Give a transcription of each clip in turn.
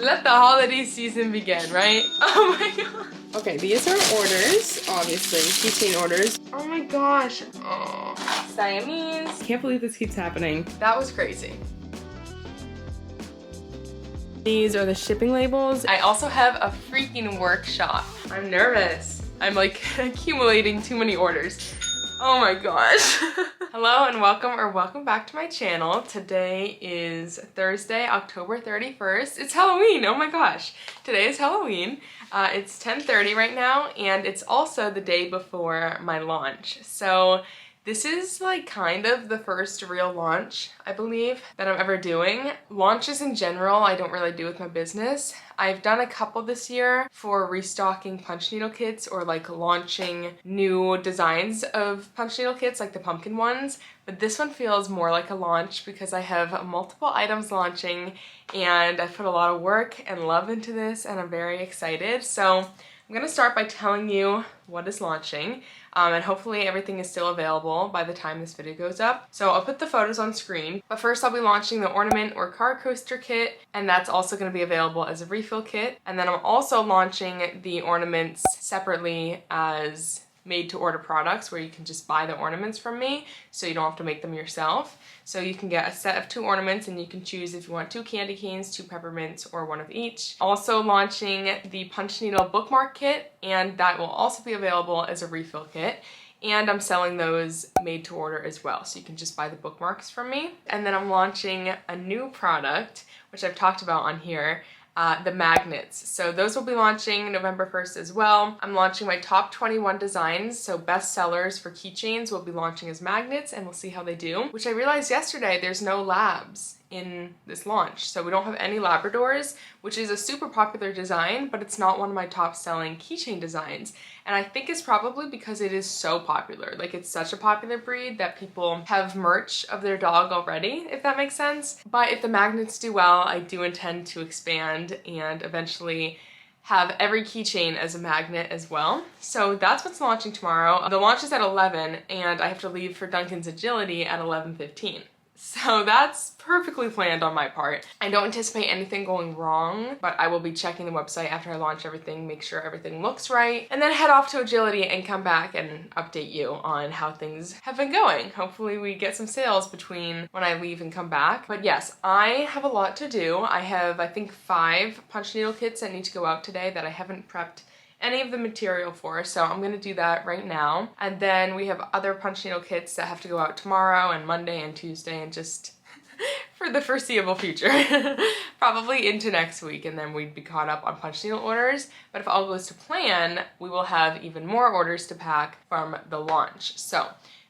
Let the holiday season begin, right? Oh my god. Okay, these are orders, obviously, keychain orders. Oh my gosh. Oh. Siamese. Can't believe this keeps happening. That was crazy. These are the shipping labels. I also have a freaking workshop. I'm nervous. I'm like accumulating too many orders. Oh my gosh. Hello and welcome back to my channel. Today is Thursday, October 31st. It's Halloween, oh my gosh. Today is Halloween. It's 10:30 right now and it's also the day before my launch. So this is like kind of the first real launch, I believe, that I'm ever doing. Launches in general, I don't really do with my business. I've done a couple this year for restocking punch needle kits or like launching new designs of punch needle kits, like the pumpkin ones. But this one feels more like a launch because I have multiple items launching and I put a lot of work and love into this and I'm very excited. So I'm gonna start by telling you what is launching. And hopefully everything is still available by the time this video goes up. So I'll put the photos on screen, but first I'll be launching the ornament or car coaster kit, and that's also going to be available as a refill kit. And then I'm also launching the ornaments separately as made-to-order products where you can just buy the ornaments from me so you don't have to make them yourself. So you can get a set of 2 ornaments and you can choose if you want 2 candy canes, 2 peppermints, or 1 of each. Also launching the punch needle bookmark kit, and that will also be available as a refill kit. And I'm selling those made to order as well, so you can just buy the bookmarks from me. And then I'm launching a new product, which I've talked about on here, the magnets. So those will be launching November 1st as well. I'm launching my top 21 designs, so best sellers for keychains will be launching as magnets, and we'll see how they do. Which I realized yesterday, there's no labs in this launch. So we don't have any Labradors, which is a super popular design, but it's not one of my top selling keychain designs. And I think it's probably because it is so popular. Like, it's such a popular breed that people have merch of their dog already, if that makes sense. But if the magnets do well, I do intend to expand and eventually have every keychain as a magnet as well. So that's what's launching tomorrow. The launch is at 11 and I have to leave for Duncan's Agility at 11:15. So that's perfectly planned on my part. I don't anticipate anything going wrong, but I will be checking the website after I launch everything, make sure everything looks right, and then head off to Agility and come back and update you on how things have been going. Hopefully we get some sales between when I leave and come back. But yes, I have a lot to do. I have, I think, 5 punch needle kits that need to go out today that I haven't prepped any of the material for, so I'm gonna do that right now. And then we have other punch needle kits that have to go out tomorrow and Monday and Tuesday and just for the foreseeable future. Probably into next week, and then we'd be caught up on punch needle orders. But if all goes to plan, we will have even more orders to pack from the launch. So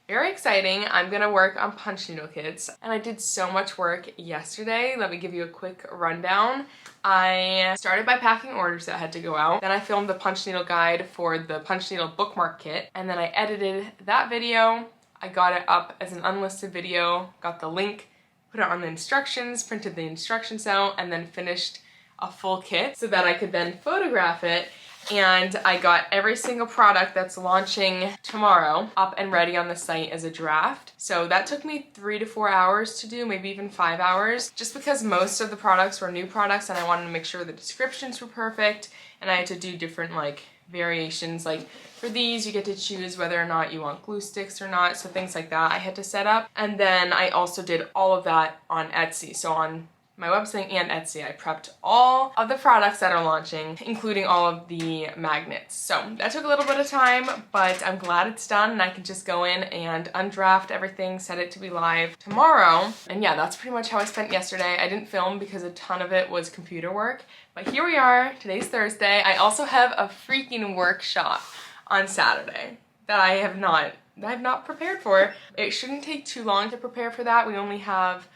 very exciting. I'm gonna work on punch needle kits, and I did so much work yesterday. Let me give you a quick rundown. I started by packing orders that had to go out. Then I filmed the punch needle guide for the punch needle bookmark kit, and then I edited that video. I got it up as an unlisted video, got the link, put it on the instructions, printed the instructions out, and then finished a full kit so that I could then photograph it. And I got every single product that's launching tomorrow up and ready on the site as a draft. So that took me 3 to 4 hours to do, maybe even 5 hours, just because most of the products were new products and I wanted to make sure the descriptions were perfect, and I had to do different like variations. Like for these, you get to choose whether or not you want glue sticks or not, so things like that I had to set up. And then I also did all of that on Etsy. So on my website and Etsy, I prepped all of the products that are launching, including all of the magnets. So that took a little bit of time, but I'm glad it's done and I can just go in and undraft everything, set it to be live tomorrow. And yeah, that's pretty much how I spent yesterday. I didn't film because a ton of it was computer work, but here we are. Today's Thursday. I also have a freaking workshop on Saturday that I have not prepared for. It shouldn't take too long to prepare for that. We only have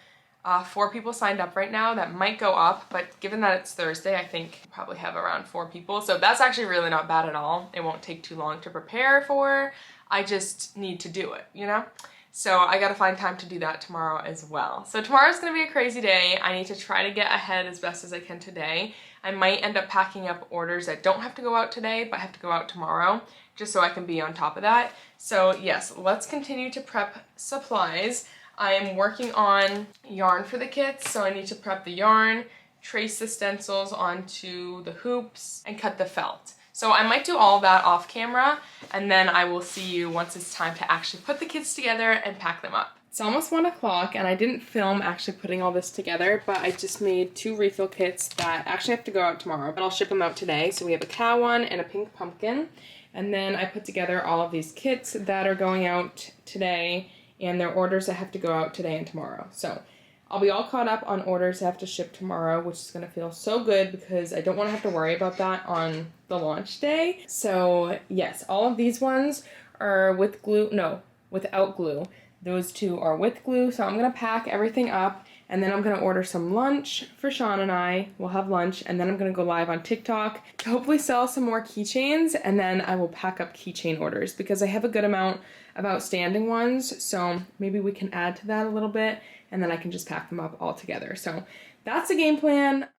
4 people signed up right now. That might go up, but given that it's Thursday, I think we'll probably have around 4 people. So that's actually really not bad at all. It won't take too long to prepare for. I just need to do it, you know? So I gotta find time to do that tomorrow as well. So tomorrow's gonna be a crazy day. I need to try to get ahead as best as I can today. I might end up packing up orders that don't have to go out today, but have to go out tomorrow, just so I can be on top of that. So yes, let's continue to prep supplies. I am working on yarn for the kits, so I need to prep the yarn, trace the stencils onto the hoops, and cut the felt. So I might do all that off camera, and then I will see you once it's time to actually put the kits together and pack them up. It's almost 1 o'clock, and I didn't film actually putting all this together, but I just made 2 refill kits that actually have to go out tomorrow, but I'll ship them out today. So we have a cow one and a pink pumpkin, and then I put together all of these kits that are going out today, and they're orders that have to go out today and tomorrow. So I'll be all caught up on orders that have to ship tomorrow, which is going to feel so good because I don't want to have to worry about that on the launch day. So yes, all of these ones are with glue, no, without glue. Those 2 are with glue, so I'm going to pack everything up, and then I'm going to order some lunch for Sean and I. We'll have lunch, and then I'm going to go live on TikTok to hopefully sell some more keychains, and then I will pack up keychain orders because I have a good amount of outstanding ones, so maybe we can add to that a little bit, and then I can just pack them up all together. So that's the game plan.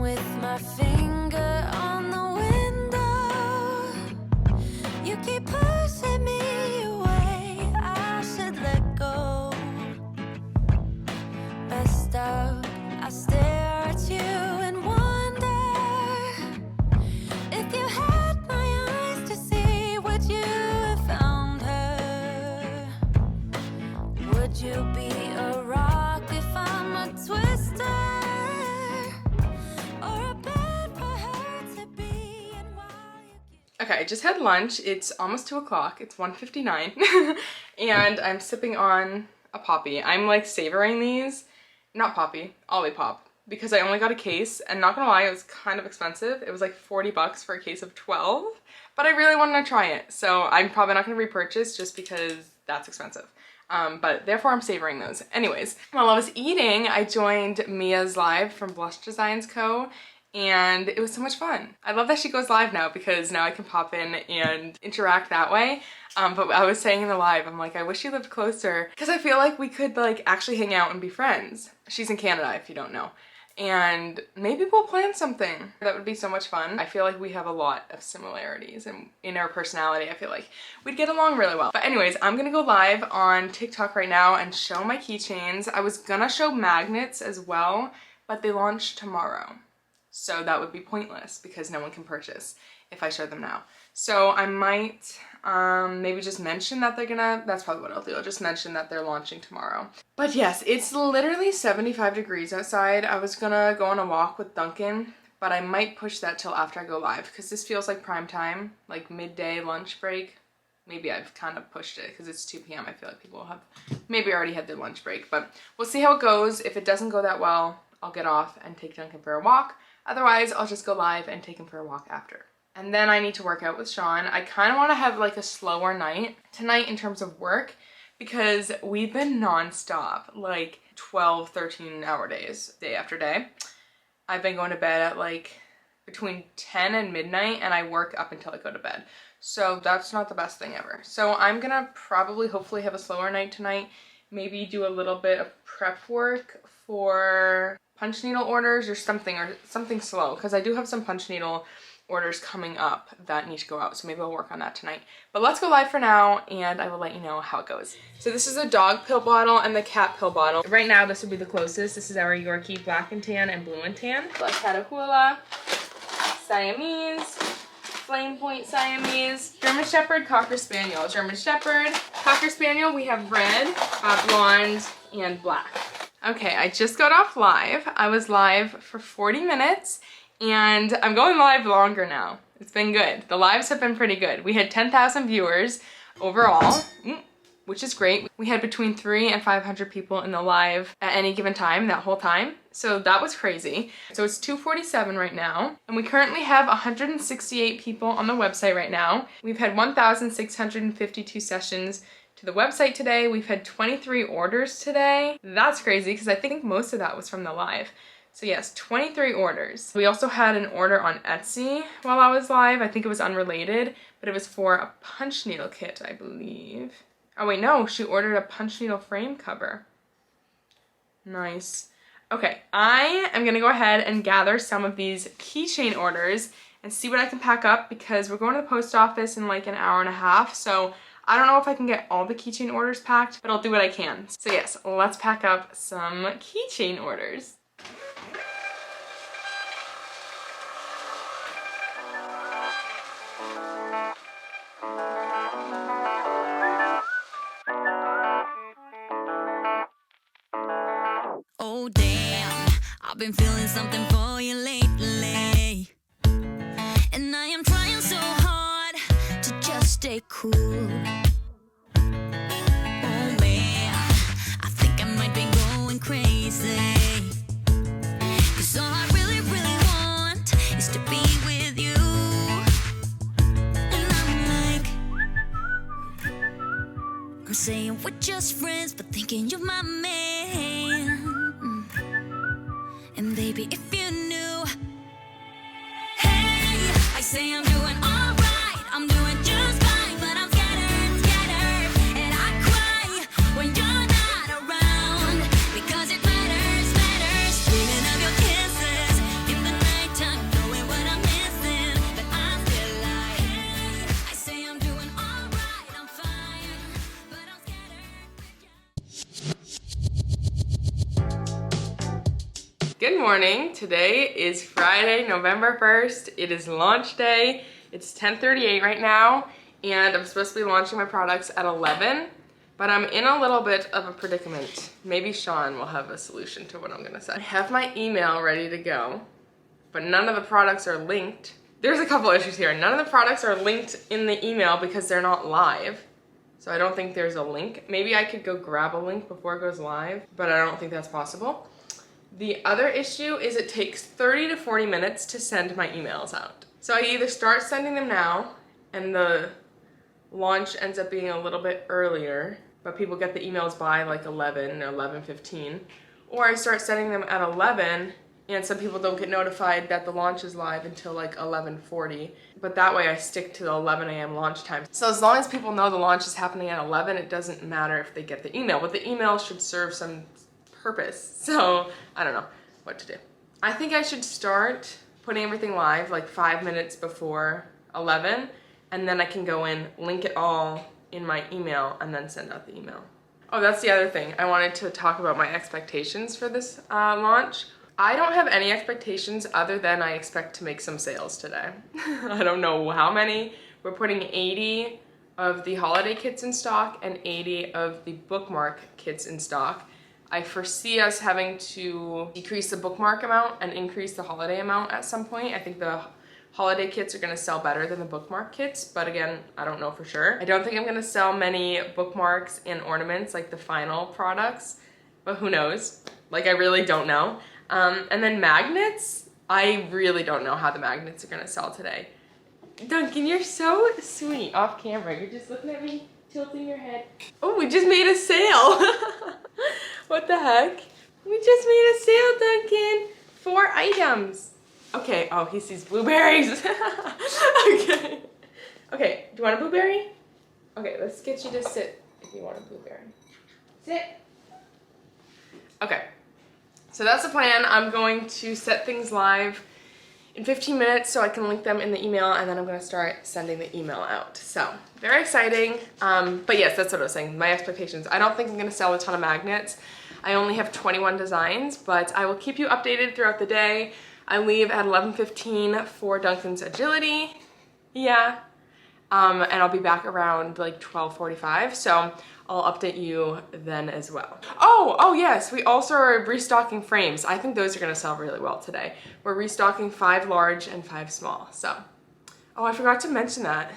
With my finger on the window, you keep pushing me away. I should let go. Messed up, I stare at you and wonder if you had my eyes to see, would you have found her? Would you be a rock if I'm a twister? Okay, I just had lunch. It's almost 2 o'clock. It's 1:59 and I'm sipping on a Poppy. I'm like savoring these, not Poppy, Olipop, because I only got a case, and not gonna lie, it was kind of expensive. It was like 40 bucks for a case of 12, but I really wanted to try it. So I'm probably not gonna repurchase just because that's expensive. But therefore I'm savoring those. Anyways, while I was eating, I joined Mia's live from Blush Designs Co. And it was so much fun. I love that she goes live now because now I can pop in and interact that way. But I was saying in the live, I'm like, I wish she lived closer because I feel like we could like actually hang out and be friends. She's in Canada if you don't know. And maybe we'll plan something. That would be so much fun. I feel like we have a lot of similarities, and in our personality, I feel like we'd get along really well. But anyways, I'm gonna go live on TikTok right now and show my keychains. I was gonna show magnets as well, but they launch tomorrow. So that would be pointless because no one can purchase if I show them now. So I might maybe just mention that they're gonna, that's probably what I'll do. I'll just mention that they're launching tomorrow. But yes, it's literally 75 degrees outside. I was gonna go on a walk with Duncan, but I might push that till after I go live because this feels like prime time, like midday lunch break. Maybe I've kind of pushed it because it's 2 p.m. I feel like people will have maybe already had their lunch break, but we'll see how it goes. If it doesn't go that well, I'll get off and take Duncan for a walk. Otherwise, I'll just go live and take him for a walk after. And then I need to work out with Sean. I kind of want to have like a slower night tonight in terms of work because we've been non-stop, like 12, 13 hour days, day after day. I've been going to bed at like between 10 and midnight, and I work up until I go to bed. So that's not the best thing ever. So I'm gonna probably hopefully have a slower night tonight, maybe do a little bit of prep work for punch needle orders or something slow, because I do have some punch needle orders coming up that need to go out, so maybe I'll work on that tonight. But let's go live for now and I will let you know how it goes. So this is a dog pill bottle and the cat pill bottle. Right now this would be the closest. This is our Yorkie Black and Tan and Blue and Tan. Black Catahoula, Siamese, Flame Point Siamese, German Shepherd, Cocker Spaniel. German Shepherd, Cocker Spaniel, we have red, blonde, and black. Okay, I just got off live. I was live for 40 minutes and I'm going live longer now. It's been good. The lives have been pretty good. We had 10,000 viewers overall, which is great. We had between 300 and 500 people in the live at any given time, that whole time. So that was crazy. So it's 2:47 right now, and we currently have 168 people on the website right now. We've had 1,652 sessions to the website today. We've had 23 orders today. That's crazy because I think most of that was from the live. So yes, 23 orders. We also had an order on Etsy while I was live. I think it was unrelated, but it was for a punch needle kit, I believe. Oh wait, no, she ordered a punch needle frame cover. Nice. Okay, I am gonna go ahead and gather some of these keychain orders and see what I can pack up because we're going to the post office in like an hour and a half, so I don't know if I can get all the keychain orders packed, but I'll do what I can. So yes, let's pack up some keychain orders. Oh damn, I've been feeling something for you lately, and I am trying so hard to just stay cool. Oh man, I think I might be going crazy, 'cause all I really, really want is to be with you. And I'm like, I'm saying we're just friends, but thinking you're my man. And baby, if you knew, hey, I say I'm doing alright, I'm doing just fine, but I'm scattered, and I cry when you're not around, because it matters, dreaming of your kisses in the nighttime, knowing what I'm missing, but I'm still like, hey, I say I'm doing alright, I'm fine, but I'm scattered. Good morning. Today is Friday, November 1st. It is launch day. It's 10:38 right now, and I'm supposed to be launching my products at 11, but I'm in a little bit of a predicament. Maybe Sean will have a solution to what I'm gonna say. I have my email ready to go, but none of the products are linked. There's a couple issues here. None of the products are linked in the email because they're not live. So I don't think there's a link. Maybe I could go grab a link before it goes live, but I don't think that's possible. The other issue is it takes 30 to 40 minutes to send my emails out. So I either start sending them now and the launch ends up being a little bit earlier, but people get the emails by like 11 or 11:15, or I start sending them at 11 and some people don't get notified that the launch is live until like 11:40, but that way I stick to the 11 a.m. launch time. So as long as people know the launch is happening at 11, it doesn't matter if they get the email, but the email should serve some purpose. So I don't know what to do. I think I should start putting everything live like 5 minutes before 11, and then I can go in, link it all in my email, and then send out the email. Oh, that's the other thing. I wanted to talk about my expectations for this launch. I don't have any expectations other than I expect to make some sales today. I don't know how many. We're putting 80 of the holiday kits in stock and 80 of the bookmark kits in stock. I foresee us having to decrease the bookmark amount and increase the holiday amount at some point. I think the holiday kits are gonna sell better than the bookmark kits, but again, I don't know for sure. I don't think I'm gonna sell many bookmarks and ornaments like the final products, but who knows? Like, I really don't know. And then magnets, I really don't know how the magnets are gonna sell today. Duncan, you're so sweet off camera. You're just looking at me, tilting your head. Oh, we just made a sale. What the heck? We just made a sale, Duncan. 4 items. Okay, oh, he sees blueberries. Okay. Okay, do you want a blueberry? Okay, let's get you to sit if you want a blueberry. Sit. Okay, so that's the plan. I'm going to set things live in 15 minutes so I can link them in the email, and then I'm gonna start sending the email out. So, very exciting. But yes, that's what I was saying, my expectations. I don't think I'm gonna sell a ton of magnets. I only have 21 designs, but I will keep you updated throughout the day. I leave at 11:15 for Duncan's agility. Yeah. And I'll be back around like 12:45, so I'll update you then as well. Oh yes, we also are restocking frames. I think those are gonna sell really well today. We're restocking 5 large and 5 small, so. Oh, I forgot to mention that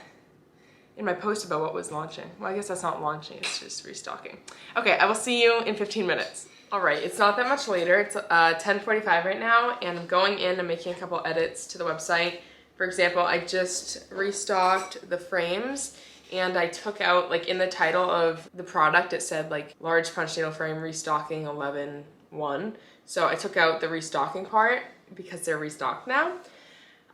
in my post about what was launching. Well, I guess that's not launching, it's just restocking. Okay, I will see you in 15 minutes. All right, it's not that much later. It's 10:45 right now, and I'm going in and making a couple edits to the website. For example, I just restocked the frames, and I took out, like in the title of the product, it said like large punch needle frame restocking 11/1. So I took out the restocking part because they're restocked now.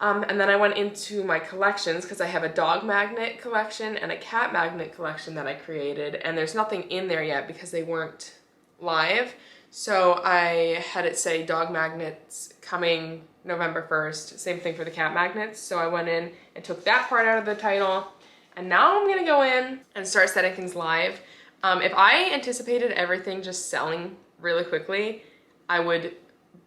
And then I went into my collections because I have a dog magnet collection and a cat magnet collection that I created, and there's nothing in there yet because they weren't live. So I had it say dog magnets coming November 1st, same thing for the cat magnets. So I went in and took that part out of the title, and now I'm gonna go in and start setting things live. If I anticipated everything just selling really quickly, I would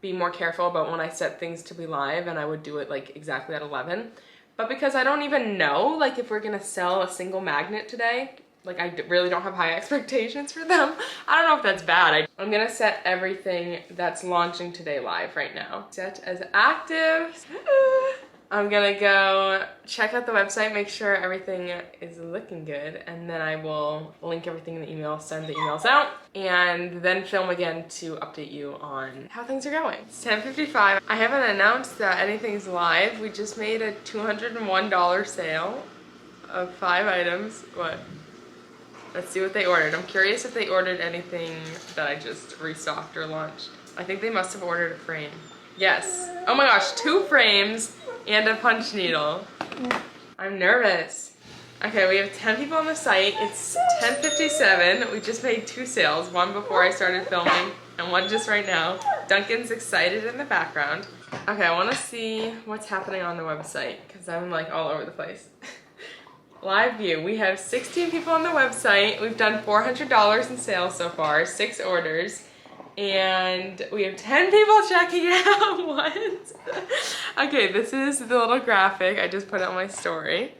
be more careful about when I set things to be live, and I would do it like exactly at 11. But because I don't even know like if we're gonna sell a single magnet today, like I really don't have high expectations for them. I don't know if that's bad. I'm gonna set everything that's launching today live right now. Set as active. I'm gonna go check out the website, make sure everything is looking good, and then I will link everything in the email, send the emails out, and then film again to update you on how things are going. It's 10:55. I haven't announced that anything's live. We just made a $201 sale of 5 items. What? Let's see what they ordered. I'm curious if they ordered anything that I just restocked or launched. I think they must have ordered a frame. Yes. Oh my gosh, 2 frames and a punch needle. I'm nervous. Okay, we have 10 people on the site. It's 10:57. We just made 2 sales, one before I started filming and one just right now. Duncan's excited in the background. Okay, I wanna see what's happening on the website because I'm like all over the place. Live view, we have 16 people on the website. We've done $400 in sales so far, 6 orders. And we have 10 people checking out. What? Okay, this is the little graphic I just put on my story.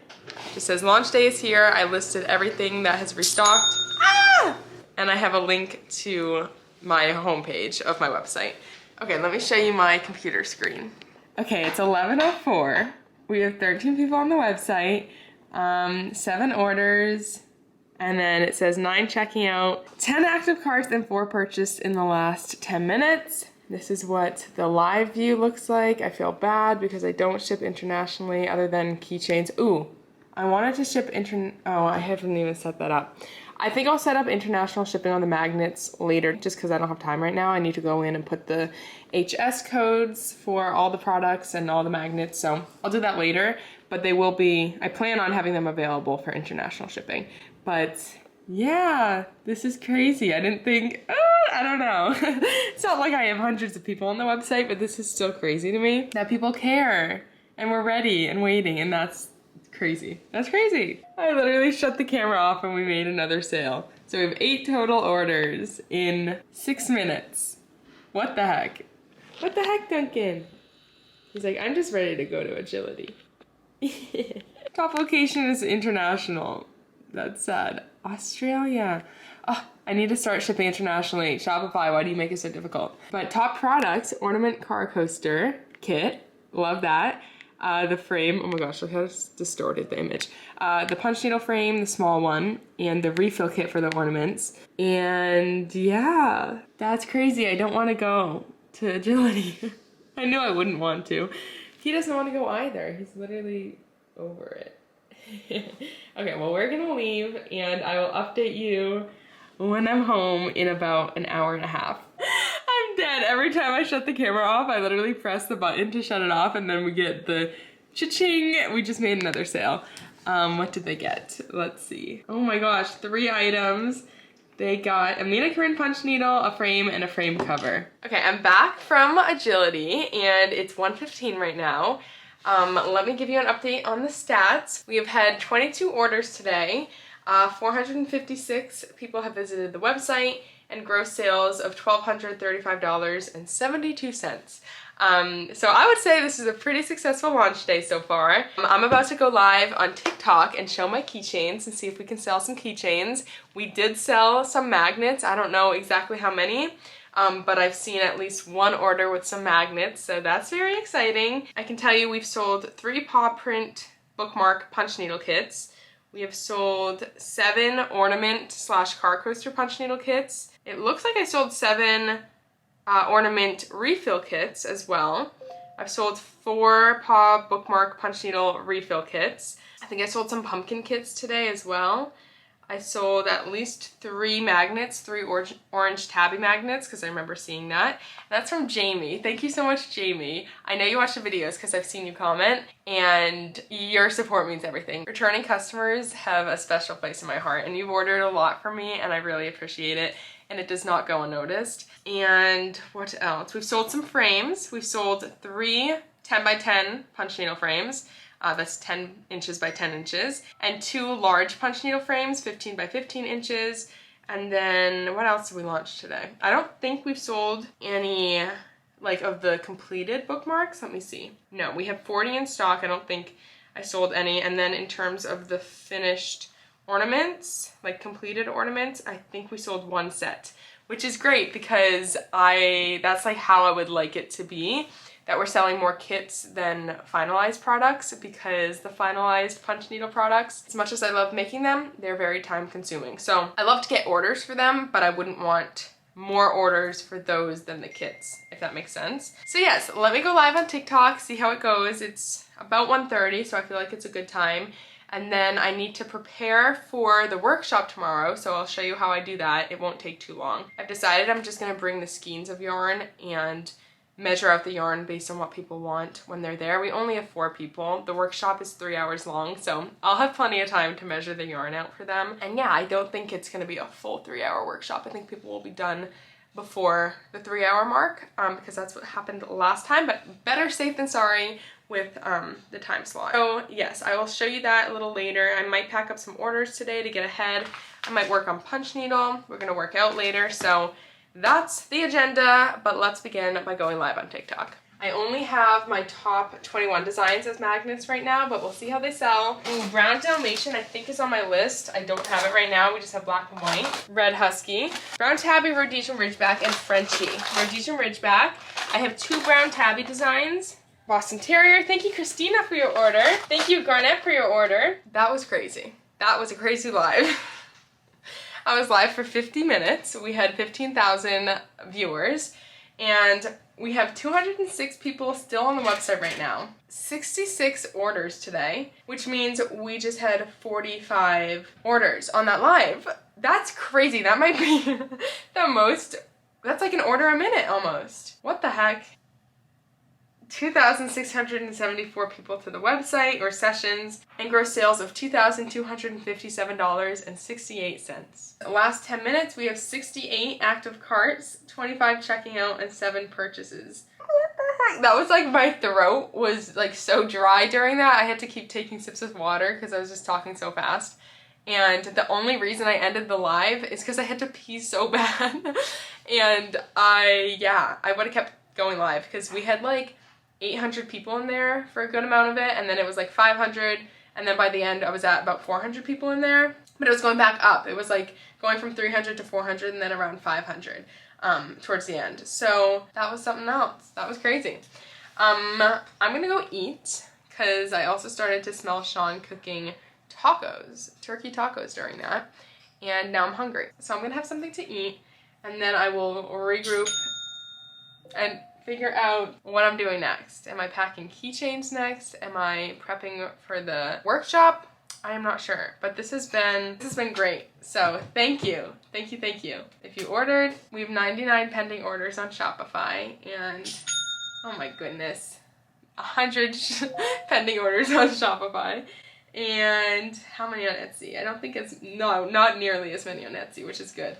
It says launch day is here. I listed everything that has restocked. Ah! And I have a link to my homepage of my website. Okay, let me show you my computer screen. Okay, it's 11:04. We have 13 people on the website, 7 orders. And then it says 9 checking out, 10 active carts, and 4 purchased in the last 10 minutes. This is what the live view looks like. I feel bad because I don't ship internationally other than keychains. Ooh, I wanted to ship oh, I haven't even set that up. I think I'll set up international shipping on the magnets later just because I don't have time right now. I need to go in and put the HS codes for all the products and all the magnets, so I'll do that later. But they will be, I plan on having them available for international shipping. But yeah, this is crazy. I didn't think, I don't know. It's not like I have hundreds of people on the website, but this is still crazy to me that people care and we're ready and waiting, and that's crazy. That's crazy. I literally shut the camera off and we made another sale. So we have 8 total orders in 6 minutes. What the heck? What the heck, Duncan? He's like, I'm just ready to go to agility. Top location is international. That's sad. Australia. Oh, I need to start shipping internationally. Shopify, why do you make it so difficult? But top products, ornament car coaster kit. Love that. The frame, oh my gosh, look how it's distorted the image. The punch needle frame, the small one, and the refill kit for the ornaments. And yeah, that's crazy. I don't want to go to agility. I knew I wouldn't want to. He doesn't want to go either. He's literally over it. Okay, well, we're gonna leave and I will update you when I'm home in about an hour and a half. I'm dead. Every time I shut the camera off, I literally press the button to shut it off and then we get the cha-ching. We just made another sale. What did they get? Let's see. Oh my gosh, 3 items. They got a Mina Corinne punch needle, a frame, and a frame cover. Okay, I'm back from agility and it's 1:15 right now. Let me give you an update on the stats. We have had 22 orders today. 456 people have visited the website and gross sales of $1,235.72. So I would say this is a pretty successful launch day so far. I'm about to go live on TikTok and show my keychains and see if we can sell some keychains. We did sell some magnets. I don't know exactly how many. But I've seen at least 1 order with some magnets, so that's very exciting. I can tell you we've sold 3 paw print bookmark punch needle kits. We have sold 7 ornament / car coaster punch needle kits. It looks like I sold 7 ornament refill kits as well. I've sold 4 paw bookmark punch needle refill kits. I think I sold some pumpkin kits today as well. I sold at least 3 magnets, 3 orange tabby magnets, because I remember seeing that. That's from Jamie. Thank you so much, Jamie. I know you watch the videos because I've seen you comment, and your support means everything. Returning customers have a special place in my heart, and you've ordered a lot from me, and I really appreciate it, and it does not go unnoticed. And what else? We've sold some frames. We've sold 3 10x10 punch needle frames. That's 10 inches by 10 inches, and 2 large punch needle frames, 15 by 15 inches. And then what else did we launch today? I don't think we've sold any like of the completed bookmarks. Let me see. No, we have 40 in stock. I don't think I sold any. And then in terms of the finished ornaments, like completed ornaments, I think we sold 1 set, which is great because that's like how I would like it to be. That we're selling more kits than finalized products, because the finalized punch needle products, as much as I love making them, they're very time consuming. So I love to get orders for them, but I wouldn't want more orders for those than the kits, if that makes sense. So yes, let me go live on TikTok, see how it goes. It's about 1:30, so I feel like it's a good time. And then I need to prepare for the workshop tomorrow, so I'll show you how I do that. It won't take too long. I've decided I'm just gonna bring the skeins of yarn and measure out the yarn based on what people want when they're there. We only have 4 people. The workshop is 3 hours long, so I'll have plenty of time to measure the yarn out for them. And yeah, I don't think it's gonna be a full 3-hour workshop. I think people will be done before the 3-hour mark, because that's what happened last time, but better safe than sorry with the time slot. So yes, I will show you that a little later. I might pack up some orders today to get ahead. I might work on punch needle. We're gonna work out later, so that's the agenda, but let's begin by going live on TikTok. I only have my top 21 designs as magnets right now, but we'll see how they sell. Brown Dalmatian I think is on my list. I don't have it right now, we just have black and white. Red Husky, Brown Tabby, Rhodesian Ridgeback, and Frenchie. Rhodesian Ridgeback. I have 2 Brown Tabby designs. Boston Terrier, thank you Christina for your order. Thank you Garnett for your order. That was crazy. That was a crazy live. I was live for 50 minutes. We had 15,000 viewers, and we have 206 people still on the website right now. 66 orders today, which means we just had 45 orders on that live. That's crazy. That might be the most, that's like an order a minute almost. What the heck? 2,674 people to the website or sessions, and gross sales of $2,257.68. The last 10 minutes, we have 68 active carts, 25 checking out, and 7 purchases. What the heck? That was like, my throat was like so dry during that. I had to keep taking sips of water because I was just talking so fast. And the only reason I ended the live is because I had to pee so bad. And I would have kept going live because we had like 800 people in there for a good amount of it, and then it was like 500, and then by the end I was at about 400 people in there, but it was going back up. It was like going from 300 to 400 and then around 500 towards the end. So that was something else. That was crazy. I'm gonna go eat because I also started to smell Sean cooking tacos, turkey tacos during that, and now I'm hungry. So I'm gonna have something to eat, and then I will regroup and figure out what I'm doing next. Am I packing keychains next? Am I prepping for the workshop? I am not sure, but this has been great. So thank you. Thank you, thank you. If you ordered, we have 99 pending orders on Shopify, and oh my goodness, 100 pending orders on Shopify. And how many on Etsy? I don't think it's, no, not nearly as many on Etsy, which is good.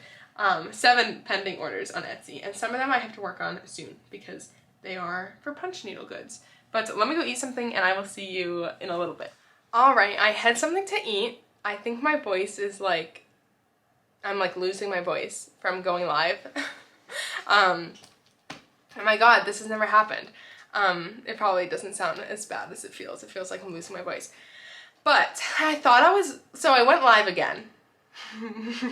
7 pending orders on Etsy, and some of them I have to work on soon because they are for punch needle goods. But let me go eat something and I will see you in a little bit. Alright, I had something to eat. I think my voice is like, I'm like losing my voice from going live. Oh my god, this has never happened. It probably doesn't sound as bad as it feels. It feels like I'm losing my voice. But I thought so I went live again.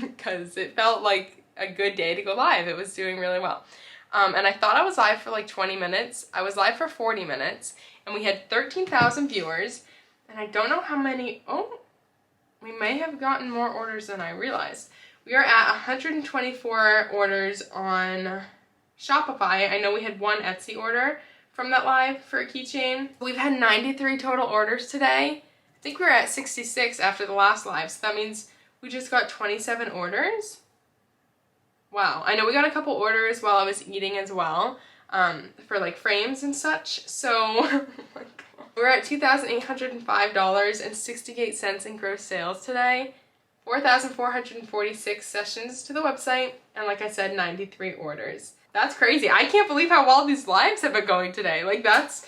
Because it felt like a good day to go live. It was doing really well. And I thought I was live for like 20 minutes. I was live for 40 minutes, and we had 13,000 viewers, and I don't know how many, we may have gotten more orders than I realized. We are at 124 orders on Shopify. I know we had 1 Etsy order from that live for a keychain. We've had 93 total orders today. I think we were at 66 after the last live, so that means We just got 27 orders. Wow. I know we got a couple orders while I was eating as well, for like frames and such. So, oh my God. We're at $2,805.68 in gross sales today. 4,446 sessions to the website, and like I said, 93 orders. That's crazy. I can't believe how well these lives have been going today. Like, that's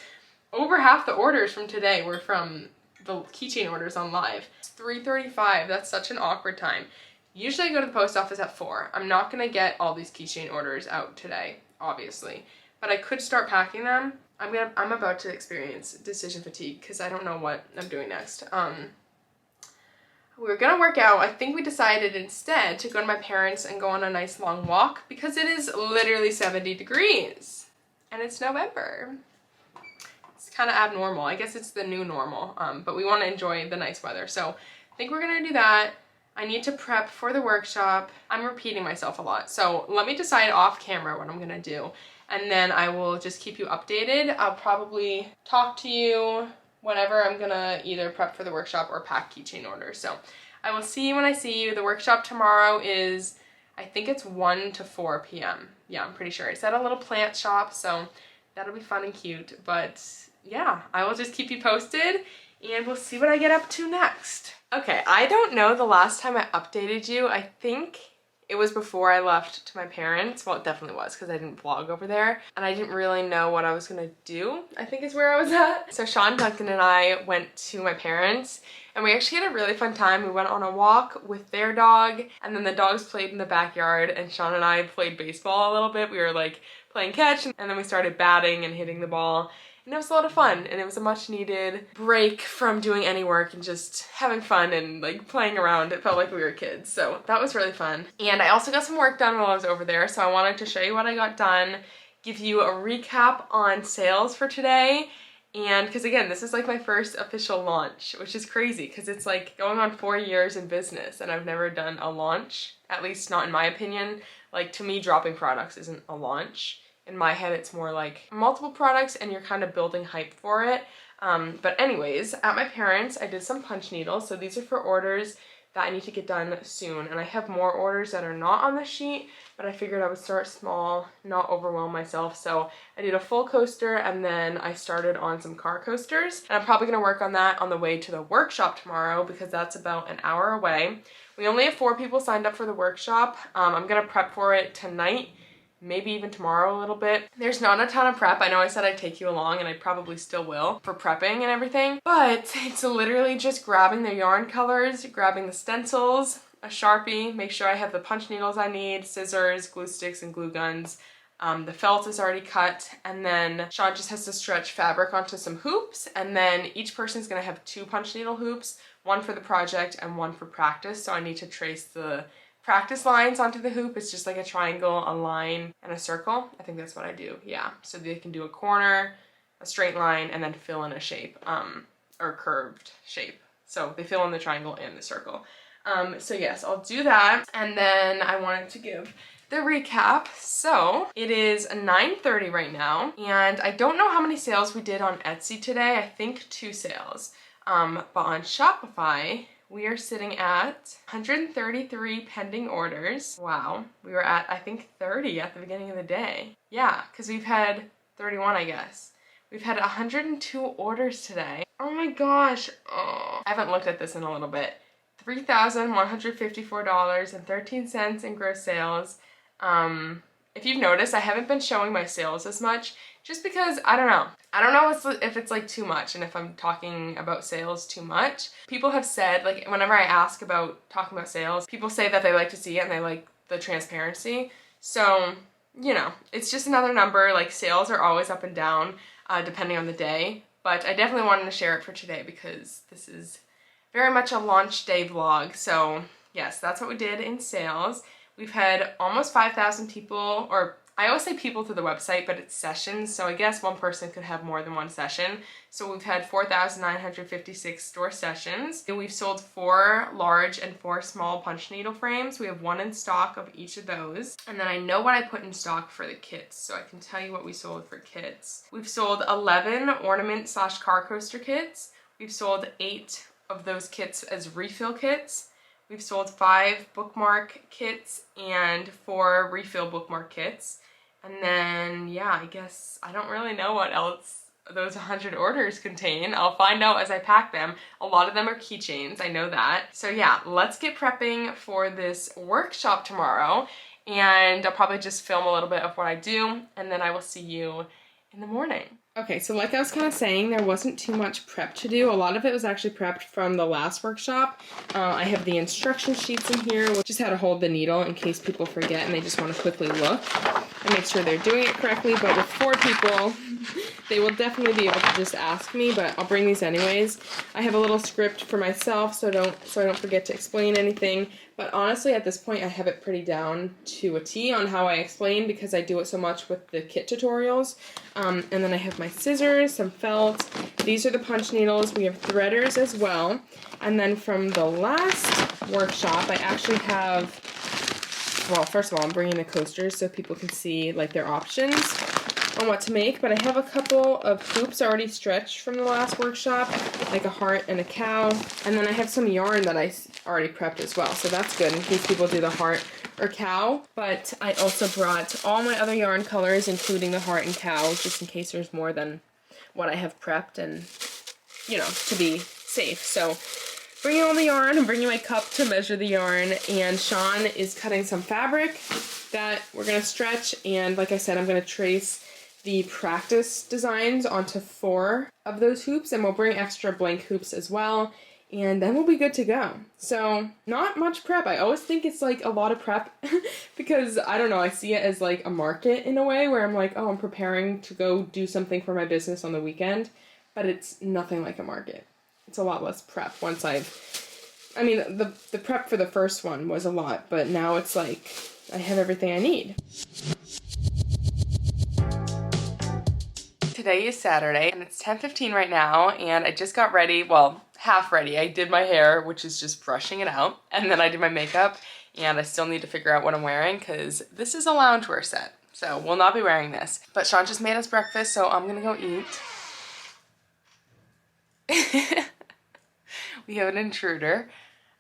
over half the orders from today were from the keychain orders on live. It's 3:35. That's such an awkward time. Usually I go to the post office at 4. I'm not gonna get all these keychain orders out today, obviously, but I could start packing them. I'm about to experience decision fatigue because I don't know what I'm doing next. We were gonna work out. I think we decided instead to go to my parents and go on a nice long walk because it is literally 70 degrees and it's November. It's kind of abnormal. I guess it's the new normal, but we want to enjoy the nice weather. So I think we're gonna do that. I need to prep for the workshop. I'm repeating myself a lot. So let me decide off camera what I'm gonna do, and then I will just keep you updated. I'll probably talk to you whenever I'm gonna either prep for the workshop or pack keychain orders. So I will see you when I see you. The workshop tomorrow is, I think it's 1 to 4 p.m. Yeah, I'm pretty sure. It's at a little plant shop, so that'll be fun and cute. But yeah, I will just keep you posted and we'll see what I get up to next. Okay, I don't know the last time I updated you. I think it was before I left to my parents. Well, it definitely was because I didn't vlog over there and I didn't really know what I was gonna do, I think is where I was at. So Sean, Duncan, and I went to my parents and we actually had a really fun time. We went on a walk with their dog and then the dogs played in the backyard and Sean and I played baseball a little bit. We were like playing catch and then we started batting and hitting the ball. And it was a lot of fun and it was a much needed break from doing any work and just having fun and like playing around. It felt like we were kids, so that was really fun. And I also got some work done while I was over there, so I wanted to show you what I got done, give you a recap on sales for today, and because again, this is like my first official launch, which is crazy because it's like going on 4 years in business and I've never done a launch, at least not in my opinion. Like, to me, dropping products isn't a launch. In my head, it's more like multiple products and you're kind of building hype for it. But anyways, at my parents', I did some punch needles. So these are for orders that I need to get done soon. And I have more orders that are not on the sheet, but I figured I would start small, not overwhelm myself. So I did a full coaster and then I started on some car coasters. And I'm probably gonna work on that on the way to the workshop tomorrow because that's about an hour away. We only have 4 people signed up for the workshop. I'm gonna prep for it tonight, maybe even tomorrow a little bit. There's not a ton of prep. I know I said I'd take you along and I probably still will for prepping and everything, but it's literally just grabbing the yarn colors, grabbing the stencils, a Sharpie, make sure I have the punch needles I need, scissors, glue sticks, and glue guns. The felt is already cut, and then Sean just has to stretch fabric onto some hoops, and then each person's gonna have 2 punch needle hoops, 1 for the project and 1 for practice, so I need to trace the practice lines onto the hoop. It's just like a triangle, a line, and a circle. I think that's what I do, yeah. So they can do a corner, a straight line, and then fill in a shape, or curved shape. So they fill in the triangle and the circle. So yes, I'll do that. And then I wanted to give the recap. So it is 9:30 right now, and I don't know how many sales we did on Etsy today. I think 2 sales. But on Shopify, we are sitting at 133 pending orders. Wow. We were at, I think, 30 at the beginning of the day. Yeah, because we've had 31, I guess. We've had 102 orders today. Oh my gosh. Oh. I haven't looked at this in a little bit. $3,154.13 in gross sales. If you've noticed, I haven't been showing my sales as much just because, I don't know. I don't know if it's like too much and if I'm talking about sales too much. People have said, like, whenever I ask about talking about sales, people say that they like to see it and they like the transparency. So, you know, it's just another number. Like, sales are always up and down depending on the day. But I definitely wanted to share it for today because this is very much a launch day vlog. So yes, that's what we did in sales. We've had almost 5,000 people, or I always say people to the website, but it's sessions, so I guess one person could have more than one session. So we've had 4,956 store sessions. We've sold 4 large and 4 small punch needle frames. We have 1 in stock of each of those. And then I know what I put in stock for the kits, so I can tell you what we sold for kits. We've sold 11 ornament/car coaster kits. We've sold 8 of those kits as refill kits. We've sold 5 bookmark kits and 4 refill bookmark kits. And then, yeah, I guess I don't really know what else those 100 orders contain. I'll find out as I pack them. A lot of them are keychains, I know that. So yeah, let's get prepping for this workshop tomorrow. And I'll probably just film a little bit of what I do, and then I will see you in the morning. Okay, so like I was kind of saying, there wasn't too much prep to do. A lot of it was actually prepped from the last workshop. I have the instruction sheets in here, which just how to hold the needle in case people forget and they just want to quickly look and make sure they're doing it correctly. But with 4 people, they will definitely be able to just ask me, but I'll bring these anyways. I have a little script for myself so I don't forget to explain anything. But honestly, at this point, I have it pretty down to a T on how I explain because I do it so much with the kit tutorials. And then I have my scissors, some felt. These are the punch needles. We have threaders as well. And then from the last workshop, I actually have, well, first of all, I'm bringing the coasters so people can see like their options on what to make, but I have a couple of hoops already stretched from the last workshop, like a heart and a cow, and then I have some yarn that I already prepped as well, so that's good in case people do the heart or cow. But I also brought all my other yarn colors, including the heart and cow, just in case there's more than what I have prepped and, you know, to be safe. So bringing all the yarn, I'm bringing my cup to measure the yarn, and Sean is cutting some fabric that we're going to stretch, and like I said, I'm going to trace the practice designs onto 4 of those hoops, and we'll bring extra blank hoops as well, and then we'll be good to go. So not much prep. I always think it's like a lot of prep because I don't know, I see it as like a market in a way where I'm like, oh, I'm preparing to go do something for my business on the weekend, but it's nothing like a market. It's a lot less prep once I mean, the prep for the first one was a lot, but now it's like I have everything I need. Today is Saturday and it's 10:15 right now, and I just got ready, well, half ready. I did my hair, which is just brushing it out, and then I did my makeup, and I still need to figure out what I'm wearing because this is a loungewear set, so we'll not be wearing this. But Sean just made us breakfast, so I'm gonna go eat. We have an intruder.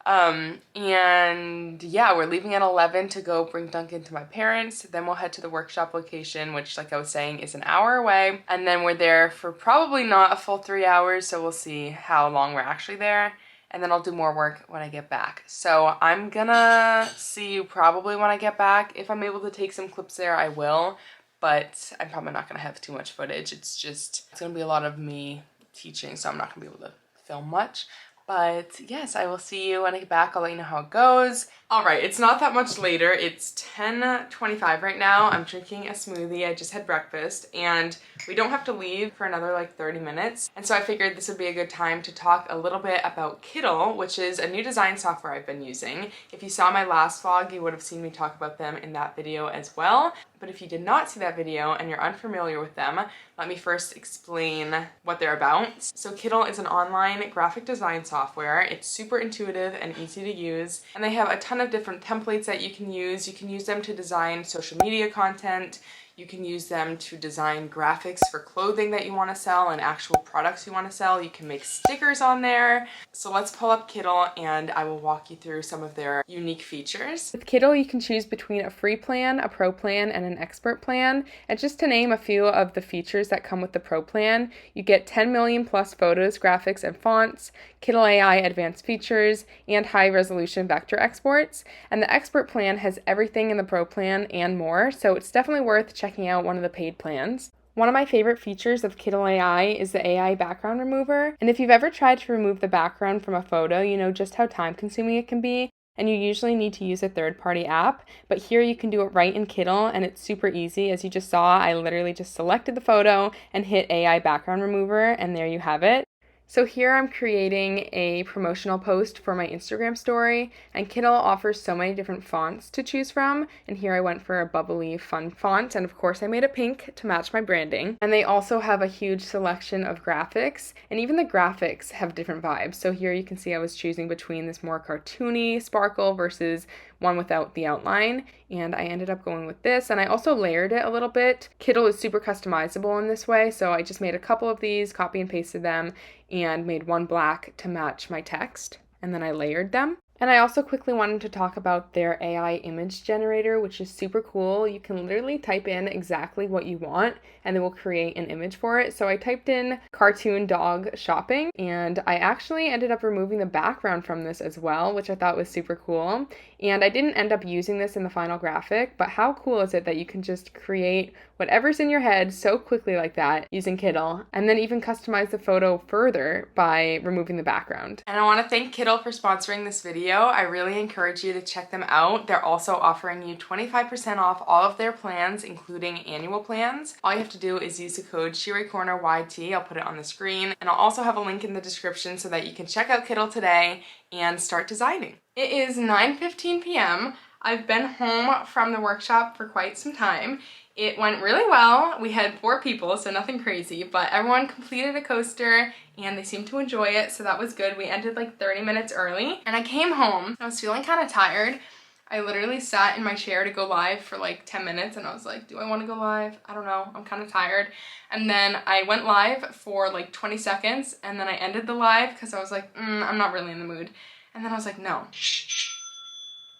And yeah, we're leaving at 11 to go bring Duncan to my parents. Then we'll head to the workshop location, which, like I was saying, is an hour away. And then we're there for probably not a full 3 hours, so we'll see how long we're actually there. And then I'll do more work when I get back. So I'm gonna see you probably when I get back. If I'm able to take some clips there, I will. But I'm probably not gonna have too much footage. It's gonna be a lot of me teaching, so I'm not gonna be able to film much. But yes, I will see you when I get back. I'll let you know how it goes. All right, it's not that much later. It's 10:25 right now. I'm drinking a smoothie. I just had breakfast, and we don't have to leave for another like 30 minutes. And so I figured this would be a good time to talk a little bit about Kittl, which is a new design software I've been using. If you saw my last vlog, you would have seen me talk about them in that video as well. But if you did not see that video and you're unfamiliar with them, let me first explain what they're about. So Kittl is an online graphic design software. It's super intuitive and easy to use, and they have a ton of different templates that you can use. You can use them to design social media content. You can use them to design graphics for clothing that you want to sell and actual products you want to sell. You can make stickers on there. So let's pull up Kittl and I will walk you through some of their unique features. With Kittl, you can choose between a free plan, a pro plan, and an expert plan. And just to name a few of the features that come with the pro plan, you get 10 million plus photos, graphics, and fonts, Kittl AI advanced features, and high resolution vector exports. And the expert plan has everything in the pro plan and more, so it's definitely worth checking out one of the paid plans. One of my favorite features of Kittl AI is the AI background remover, and if you've ever tried to remove the background from a photo, you know just how time-consuming it can be, and you usually need to use a third-party app, but here you can do it right in Kittl, and it's super easy. As you just saw, I literally just selected the photo and hit AI background remover, and there you have it. So here I'm creating a promotional post for my Instagram story, and Kittl offers so many different fonts to choose from, and here I went for a bubbly, fun font, and of course I made it pink to match my branding. And they also have a huge selection of graphics, and even the graphics have different vibes. So here you can see I was choosing between this more cartoony sparkle versus one without the outline, and I ended up going with this, and I also layered it a little bit. Kittl is super customizable in this way, so I just made a couple of these, copy and pasted them, and made one black to match my text, and then I layered them. And I also quickly wanted to talk about their AI image generator, which is super cool. You can literally type in exactly what you want and it will create an image for it. So I typed in cartoon dog shopping and I actually ended up removing the background from this as well, which I thought was super cool. And I didn't end up using this in the final graphic, but how cool is it that you can just create whatever's in your head so quickly like that using Kittl, and then even customize the photo further by removing the background. And I want to thank Kittl for sponsoring this video. I really encourage you to check them out. They're also offering you 25% off all of their plans, including annual plans. All you have to do is use the code CHEERYCORNERYT. I'll put it on the screen, and I'll also have a link in the description so that you can check out Kittl today and start designing. It is 9:15 p.m. I've been home from the workshop for quite some time. It went really well. We had 4 people, so nothing crazy, but everyone completed a coaster and they seemed to enjoy it, so that was good. We ended like 30 minutes early, and I came home. I was feeling kind of tired. I literally sat in my chair to go live for like 10 minutes and I was like, do I want to go live? I don't know, I'm kind of tired. And then I went live for like 20 seconds and then I ended the live because I was like, I'm not really in the mood. And then I was like, no,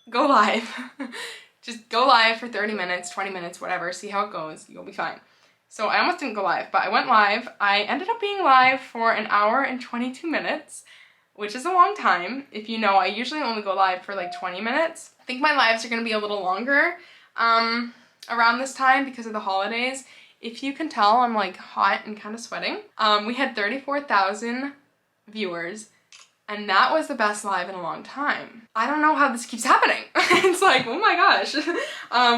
go live. Just go live for 30 minutes, 20 minutes, whatever, see how it goes, you'll be fine. So I almost didn't go live, but I went live. I ended up being live for 1 hour and 22 minutes, which is a long time. If you know, I usually only go live for like 20 minutes. I think my lives are gonna be a little longer around this time because of the holidays. If you can tell, I'm like hot and kind of sweating. We had 34,000 viewers. And that was the best live in a long time. I don't know how this keeps happening. It's like, oh my gosh.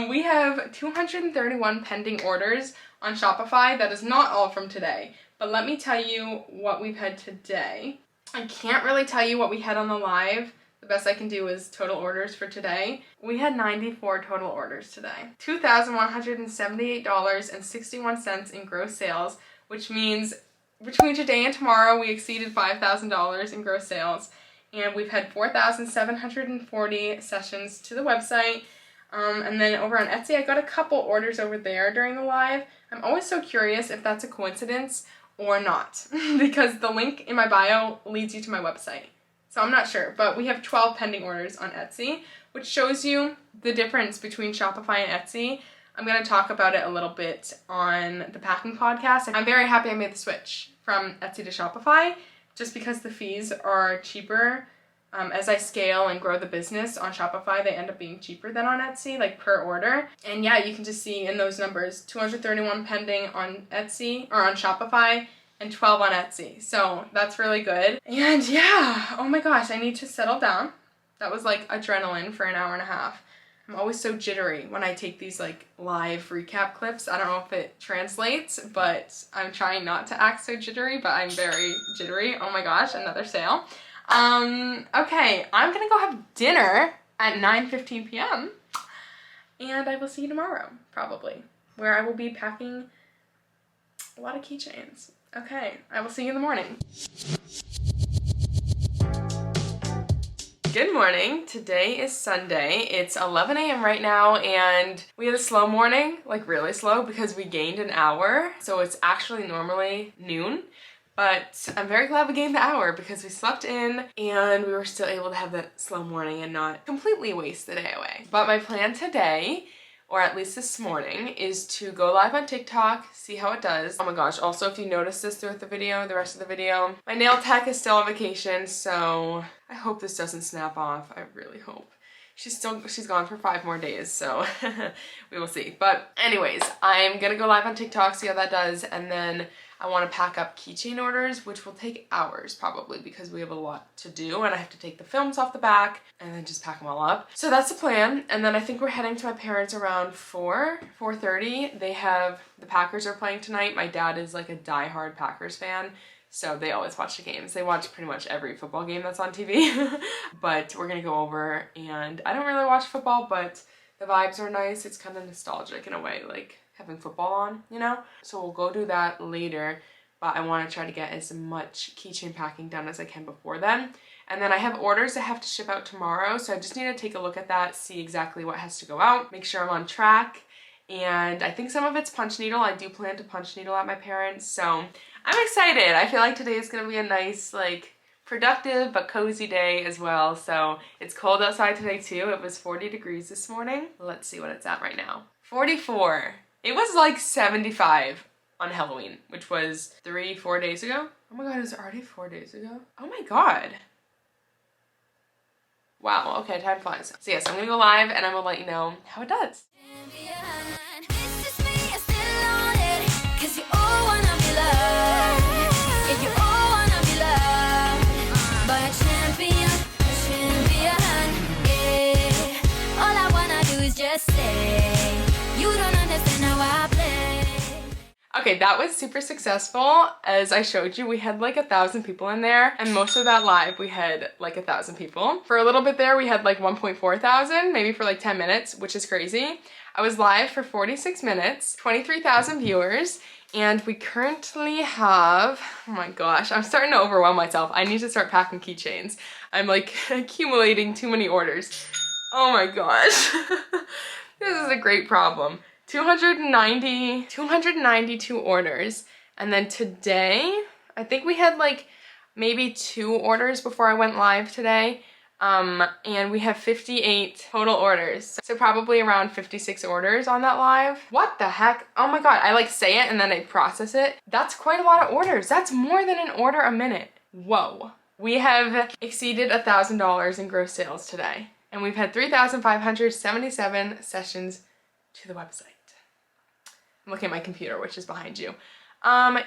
We have 231 pending orders on Shopify. That is not all from today. But let me tell you what we've had today. I can't really tell you what we had on the live. The best I can do is total orders for today. We had 94 total orders today. $2,178.61 in gross sales, which means between today and tomorrow, we exceeded $5,000 in gross sales, and we've had 4,740 sessions to the website. And then over on Etsy, I got a couple orders over there during the live. I'm always so curious if that's a coincidence or not, because the link in my bio leads you to my website. So I'm not sure, but we have 12 pending orders on Etsy, which shows you the difference between Shopify and Etsy. I'm going to talk about it a little bit on the packing podcast. I'm very happy I made the switch from Etsy to Shopify just because the fees are cheaper. As I scale and grow the business on Shopify, they end up being cheaper than on Etsy, like per order. And yeah, you can just see in those numbers, 231 pending on Etsy or on Shopify and 12 on Etsy. So that's really good. And yeah, oh my gosh, I need to settle down. That was like adrenaline for 1.5 hours. I'm always so jittery when I take these like live recap clips. I don't know if it translates, but I'm trying not to act so jittery, but I'm very jittery. Oh my gosh, another sale. Okay, I'm gonna go have dinner at 9:15 p.m. and I will see you tomorrow, probably, where I will be packing a lot of keychains. Okay, I will see you in the morning. Good morning. Today is Sunday. It's 11 a.m. right now and we had a slow morning, like really slow because we gained an hour. So it's actually normally noon, but I'm very glad we gained the hour because we slept in and we were still able to have that slow morning and not completely waste the day away. But my plan today, or at least this morning, is to go live on TikTok, see how it does. Oh my gosh, also if you notice this throughout the video, the rest of the video, my nail tech is still on vacation, so I hope this doesn't snap off. I really hope. She's gone for 5 more days, so we will see. But anyways, I'm gonna go live on TikTok, see how that does, and then I want to pack up keychain orders, which will take hours probably because we have a lot to do and I have to take the films off the back and then just pack them all up. So that's the plan. And then I think we're heading to my parents around 4:30. The Packers are playing tonight. My dad is like a diehard Packers fan, so they always watch the games. They watch pretty much every football game that's on TV. But we're gonna go over, and I don't really watch football, but the vibes are nice. It's kind of nostalgic in a way, like having football on, you know? So we'll go do that later, but I want to try to get as much keychain packing done as I can before then. And then I have orders that have to ship out tomorrow, so I just need to take a look at that, see exactly what has to go out, make sure I'm on track. And I think some of it's punch needle. I do plan to punch needle at my parents, so I'm excited. I feel like today is going to be a nice, like, productive but cozy day as well. So it's cold outside today too. It was 40 degrees this morning. Let's see what it's at right now. 44. It was like 75 on Halloween, which was 3-4 days ago. Oh my god, it was already 4 days ago. Oh my god. Wow, okay, time flies. So yes, I'm gonna go live and I'm gonna let you know how it does. Okay, that was super successful. As I showed you, we had like 1,000 people in there, and most of that live we had like 1,000 people. For a little bit there we had like 1.4 thousand, maybe for like 10 minutes, which is crazy. I was live for 46 minutes, 23,000 viewers, and we currently have, oh my gosh, I'm starting to overwhelm myself. I need to start packing keychains. I'm like accumulating too many orders. Oh my gosh. This is a great problem. 292 orders, and then today I think we had like maybe 2 orders before I went live today, and we have 58 total orders, so probably around 56 orders on that live. What the heck? Oh my god, I like say it and then I process it. That's quite a lot of orders. That's more than an order a minute. Whoa. We have exceeded $1,000 in gross sales today, and we've had 3,577 sessions to the website. I'm looking at my computer, which is behind you.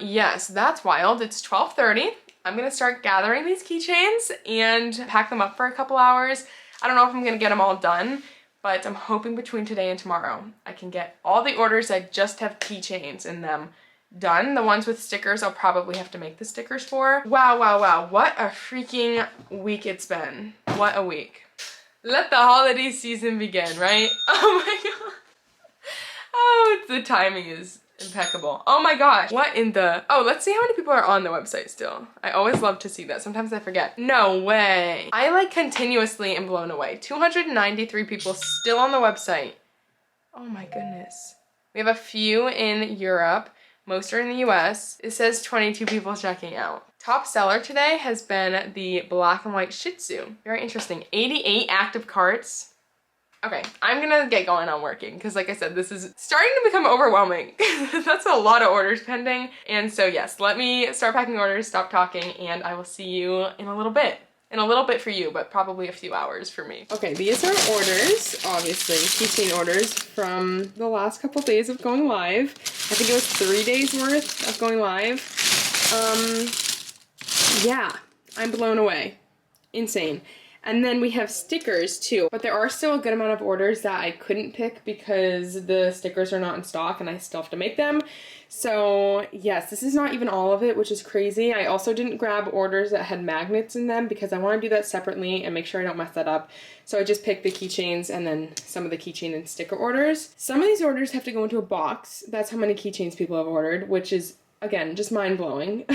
Yes, that's wild. It's 12:30. I'm gonna start gathering these keychains and pack them up for a couple hours. I don't know if I'm gonna get them all done, but I'm hoping between today and tomorrow I can get all the orders that just have keychains in them done. The ones with stickers, I'll probably have to make the stickers for. Wow, wow, wow. What a freaking week it's been. What a week. Let the holiday season begin, right? Oh my god. Oh, the timing is impeccable. Oh my gosh. What in the... Oh, let's see how many people are on the website still. I always love to see that. Sometimes I forget. No way. I like continuously am blown away. 293 people still on the website. Oh my goodness. We have a few in Europe. Most are in the US. It says 22 people checking out. Top seller today has been the black and white Shih Tzu. Very interesting. 88 active carts. Okay, I'm gonna get going on working because like I said, this is starting to become overwhelming. That's a lot of orders pending. And so yes, let me start packing orders, stop talking, and I will see you in a little bit. In a little bit for you, but probably a few hours for me. Okay, these are orders, obviously, keychain orders from the last couple days of going live. I think it was 3 days worth of going live. Yeah, I'm blown away. Insane. And then we have stickers too, but there are still a good amount of orders that I couldn't pick because the stickers are not in stock and I still have to make them. So yes, this is not even all of it, which is crazy. I also didn't grab orders that had magnets in them because I want to do that separately and make sure I don't mess that up. So I just picked the keychains and then some of the keychain and sticker orders. Some of these orders have to go into a box. That's how many keychains people have ordered, which is, again, just mind-blowing.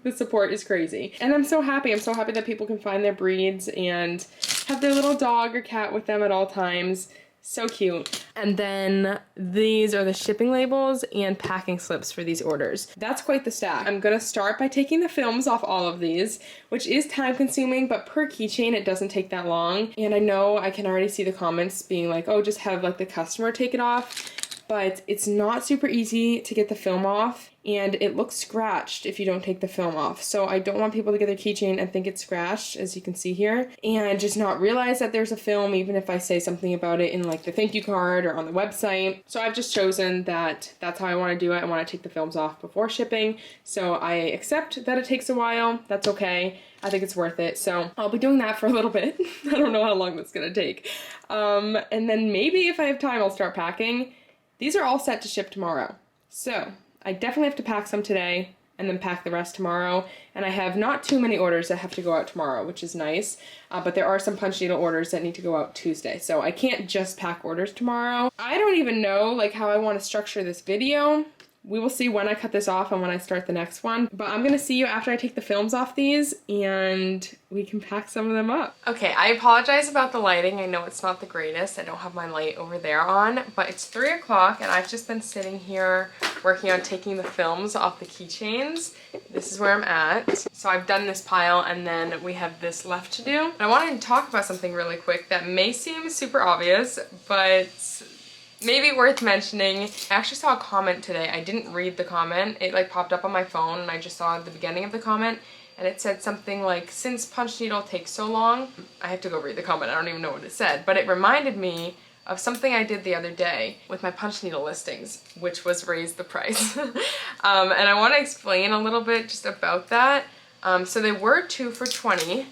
The support is crazy. And I'm so happy. I'm so happy that people can find their breeds and have their little dog or cat with them at all times. So cute. And then these are the shipping labels and packing slips for these orders. That's quite the stack. I'm gonna start by taking the films off all of these, which is time consuming, but per keychain it doesn't take that long. And I know I can already see the comments being like, oh, just have like the customer take it off. But it's not super easy to get the film off, and it looks scratched if you don't take the film off. So I don't want people to get their keychain and think it's scratched, as you can see here, and just not realize that there's a film, even if I say something about it in like the thank you card or on the website. So I've just chosen that that's how I want to do it. I want to take the films off before shipping. So I accept that it takes a while. That's okay. I think it's worth it. So I'll be doing that for a little bit. I don't know how long that's gonna take. And then maybe if I have time, I'll start packing. These are all set to ship tomorrow. So I definitely have to pack some today and then pack the rest tomorrow. And I have not too many orders that have to go out tomorrow, which is nice. But there are some punch needle orders that need to go out Tuesday. So I can't just pack orders tomorrow. I don't even know like how I want to structure this video. we will see when I cut this off and when I start the next one. But I'm gonna see you after I take the films off these and we can pack some of them up. Okay, I apologize about the lighting. I know it's not the greatest. I don't have my light over there on, but it's 3 o'clock and I've just been sitting here working on taking the films off the keychains. This is where I'm at. So I've done this pile and then we have this left to do. I wanted to talk about something really quick that may seem super obvious, but maybe worth mentioning. I actually saw a comment today. I didn't read the comment. It like popped up on my phone and I just saw the beginning of the comment and it said something like, since punch needle takes so long, I have to go read the comment. I don't even know what it said, but it reminded me of something I did the other day with my punch needle listings, which was raise the price. And I want to explain a little bit just about that. So they were 2 for $20.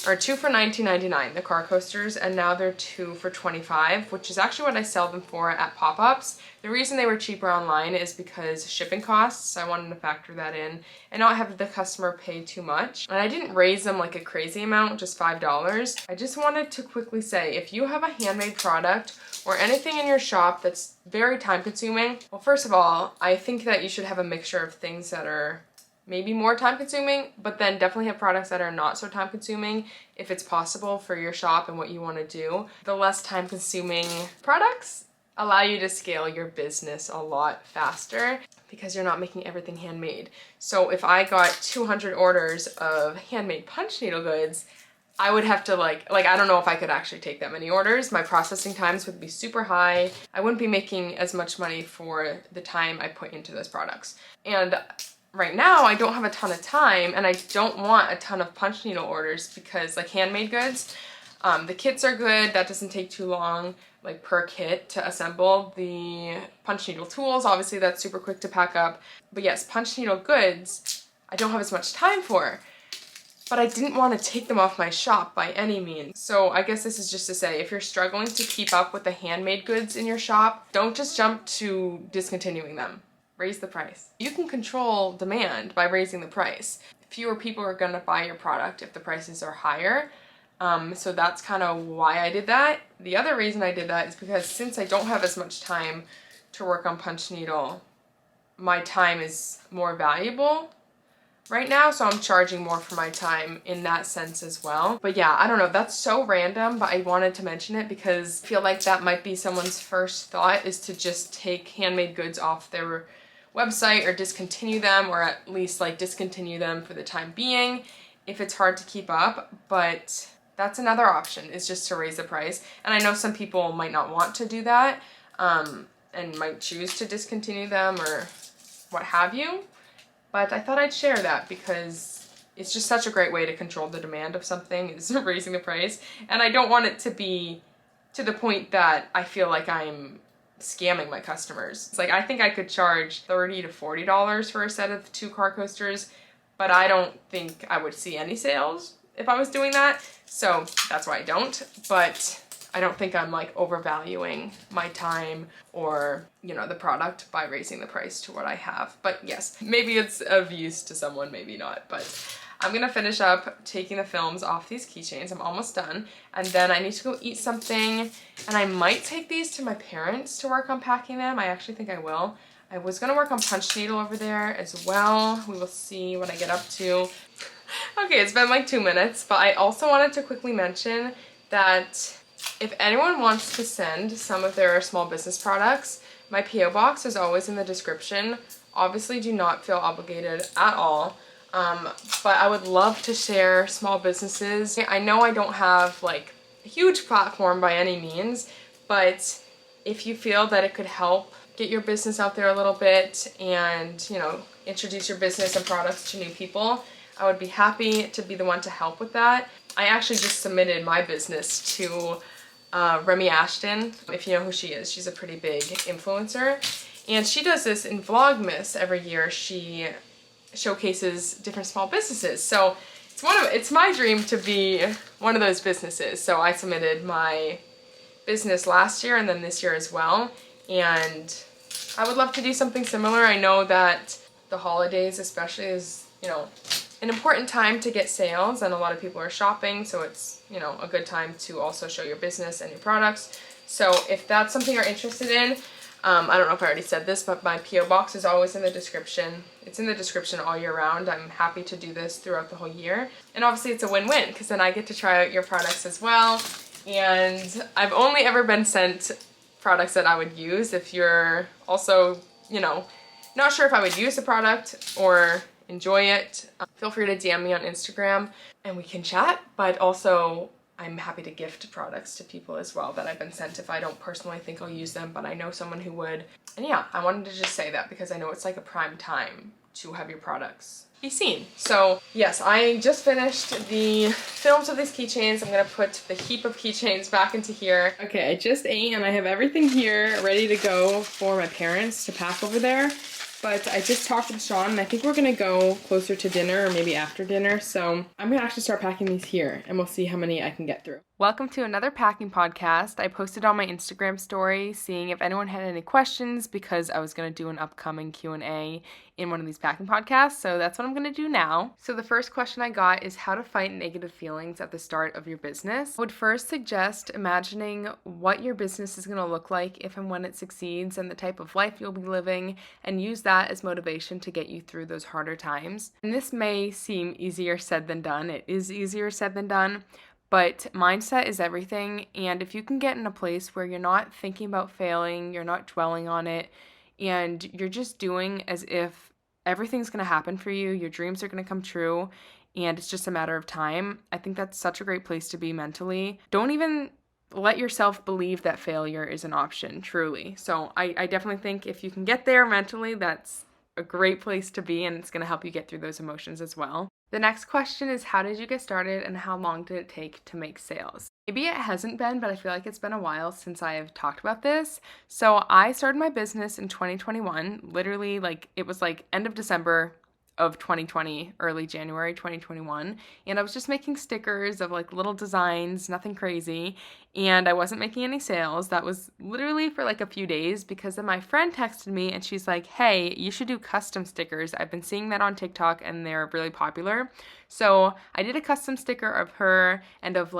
Or 2 for $19.99, the car coasters, and now they're 2 for $25, which is actually what I sell them for at pop-ups. The reason they were cheaper online is because shipping costs. I wanted to factor that in and not have the customer pay too much. And I didn't raise them like a crazy amount, just $5. I just wanted to quickly say, if you have a handmade product or anything in your shop that's very time consuming, well, first of all, I think that you should have a mixture of things that are maybe more time consuming, but then definitely have products that are not so time consuming if it's possible for your shop and what you want to do. The less time consuming products allow you to scale your business a lot faster because you're not making everything handmade. So if I got 200 orders of handmade punch needle goods, I would have to like I don't know if I could actually take that many orders. My processing times would be super high. I wouldn't be making as much money for the time I put into those products. And right now I don't have a ton of time and I don't want a ton of punch needle orders because like handmade goods, the kits are good. That doesn't take too long, like per kit to assemble. The punch needle tools, obviously that's super quick to pack up. But yes, punch needle goods, I don't have as much time for. But I didn't want to take them off my shop by any means. So I guess this is just to say, if you're struggling to keep up with the handmade goods in your shop, don't just jump to discontinuing them. Raise the price. You can control demand by raising the price. Fewer people are gonna buy your product if the prices are higher. So that's kind of why I did that. The other reason I did that is because since I don't have as much time to work on punch needle, my time is more valuable right now, so I'm charging more for my time in that sense as well. But yeah, I don't know, that's so random, but I wanted to mention it because I feel like that might be someone's first thought, is to just take handmade goods off their website or discontinue them, or at least like discontinue them for the time being if it's hard to keep up. But that's another option, is just to raise the price. And I know some people might not want to do that and might choose to discontinue them or what have you. But I thought I'd share that because it's just such a great way to control the demand of something, is raising the price. And I don't want it to be to the point that I feel like I'm scamming my customers. It's like, I think I could charge $30 to $40 for a set of 2 car coasters, but I don't think I would see any sales if I was doing that. So that's why I don't. But I don't think I'm like overvaluing my time or, you know, the product by raising the price to what I have. But yes, maybe it's of use to someone, maybe not. But I'm gonna finish up taking the films off these keychains. I'm almost done. And then I need to go eat something. And I might take these to my parents to work on packing them. I actually think I will. I was gonna work on punch needle over there as well. We will see what I get up to. Okay, it's been like 2 minutes, but I also wanted to quickly mention that if anyone wants to send some of their small business products, my P.O Box is always in the description. Obviously, do not feel obligated at all. But I would love to share small businesses. I know I don't have like a huge platform by any means, but if you feel that it could help get your business out there a little bit and, you know, introduce your business and products to new people, I would be happy to be the one to help with that. I actually just submitted my business to Remy Ashton, if you know who she is. She's a pretty big influencer, and she does this in Vlogmas every year. She showcases different small businesses. So it's my dream to be one of those businesses. So I submitted my business last year and then this year as well, and I would love to do something similar. I know that the holidays especially is, you know, an important time to get sales, and a lot of people are shopping, so it's, you know, a good time to also show your business and your products. So if that's something you're interested in, I don't know if I already said this, but my P.O Box is always in the description. It's in the description all year round. I'm happy to do this throughout the whole year. And obviously it's a win-win because then I get to try out your products as well. And I've only ever been sent products that I would use. If you're also, you know, not sure if I would use the product or enjoy it, feel free to DM me on Instagram and we can chat. But also I'm happy to gift products to people as well that I've been sent if I don't personally think I'll use them, but I know someone who would. And yeah, I wanted to just say that because I know it's like a prime time to have your products be seen. So yes, I just finished the films of these keychains. I'm gonna put the heap of keychains back into here. Okay, I just ate and I have everything here ready to go for my parents to pack over there. But I just talked with Sean and I think we're gonna go closer to dinner or maybe after dinner. So I'm gonna actually start packing these here and we'll see how many I can get through. Welcome to another packing podcast. I posted on my Instagram story seeing if anyone had any questions because I was gonna do an upcoming Q&A in one of these packing podcasts. So that's what I'm gonna do now. So the first question I got is how to fight negative feelings at the start of your business. I would first suggest imagining what your business is gonna look like if and when it succeeds and the type of life you'll be living, and use that as motivation to get you through those harder times. And this may seem easier said than done. It is easier said than done. But mindset is everything, and if you can get in a place where you're not thinking about failing, you're not dwelling on it, and you're just doing as if everything's going to happen for you, your dreams are going to come true, and it's just a matter of time, I think that's such a great place to be mentally. Don't even let yourself believe that failure is an option, truly. So I definitely think if you can get there mentally, that's a great place to be, and it's going to help you get through those emotions as well. The next question is, how did you get started and how long did it take to make sales? Maybe it hasn't been, but I feel like it's been a while since I have talked about this. So I started my business in 2021, literally it was end of December of 2020, early January 2021, and I was just making stickers of little designs, nothing crazy, and I wasn't making any sales. That was literally for a few days because then my friend texted me and she's like, hey, you should do custom stickers. I've been seeing that on TikTok and they're really popular. So I did a custom sticker of her and of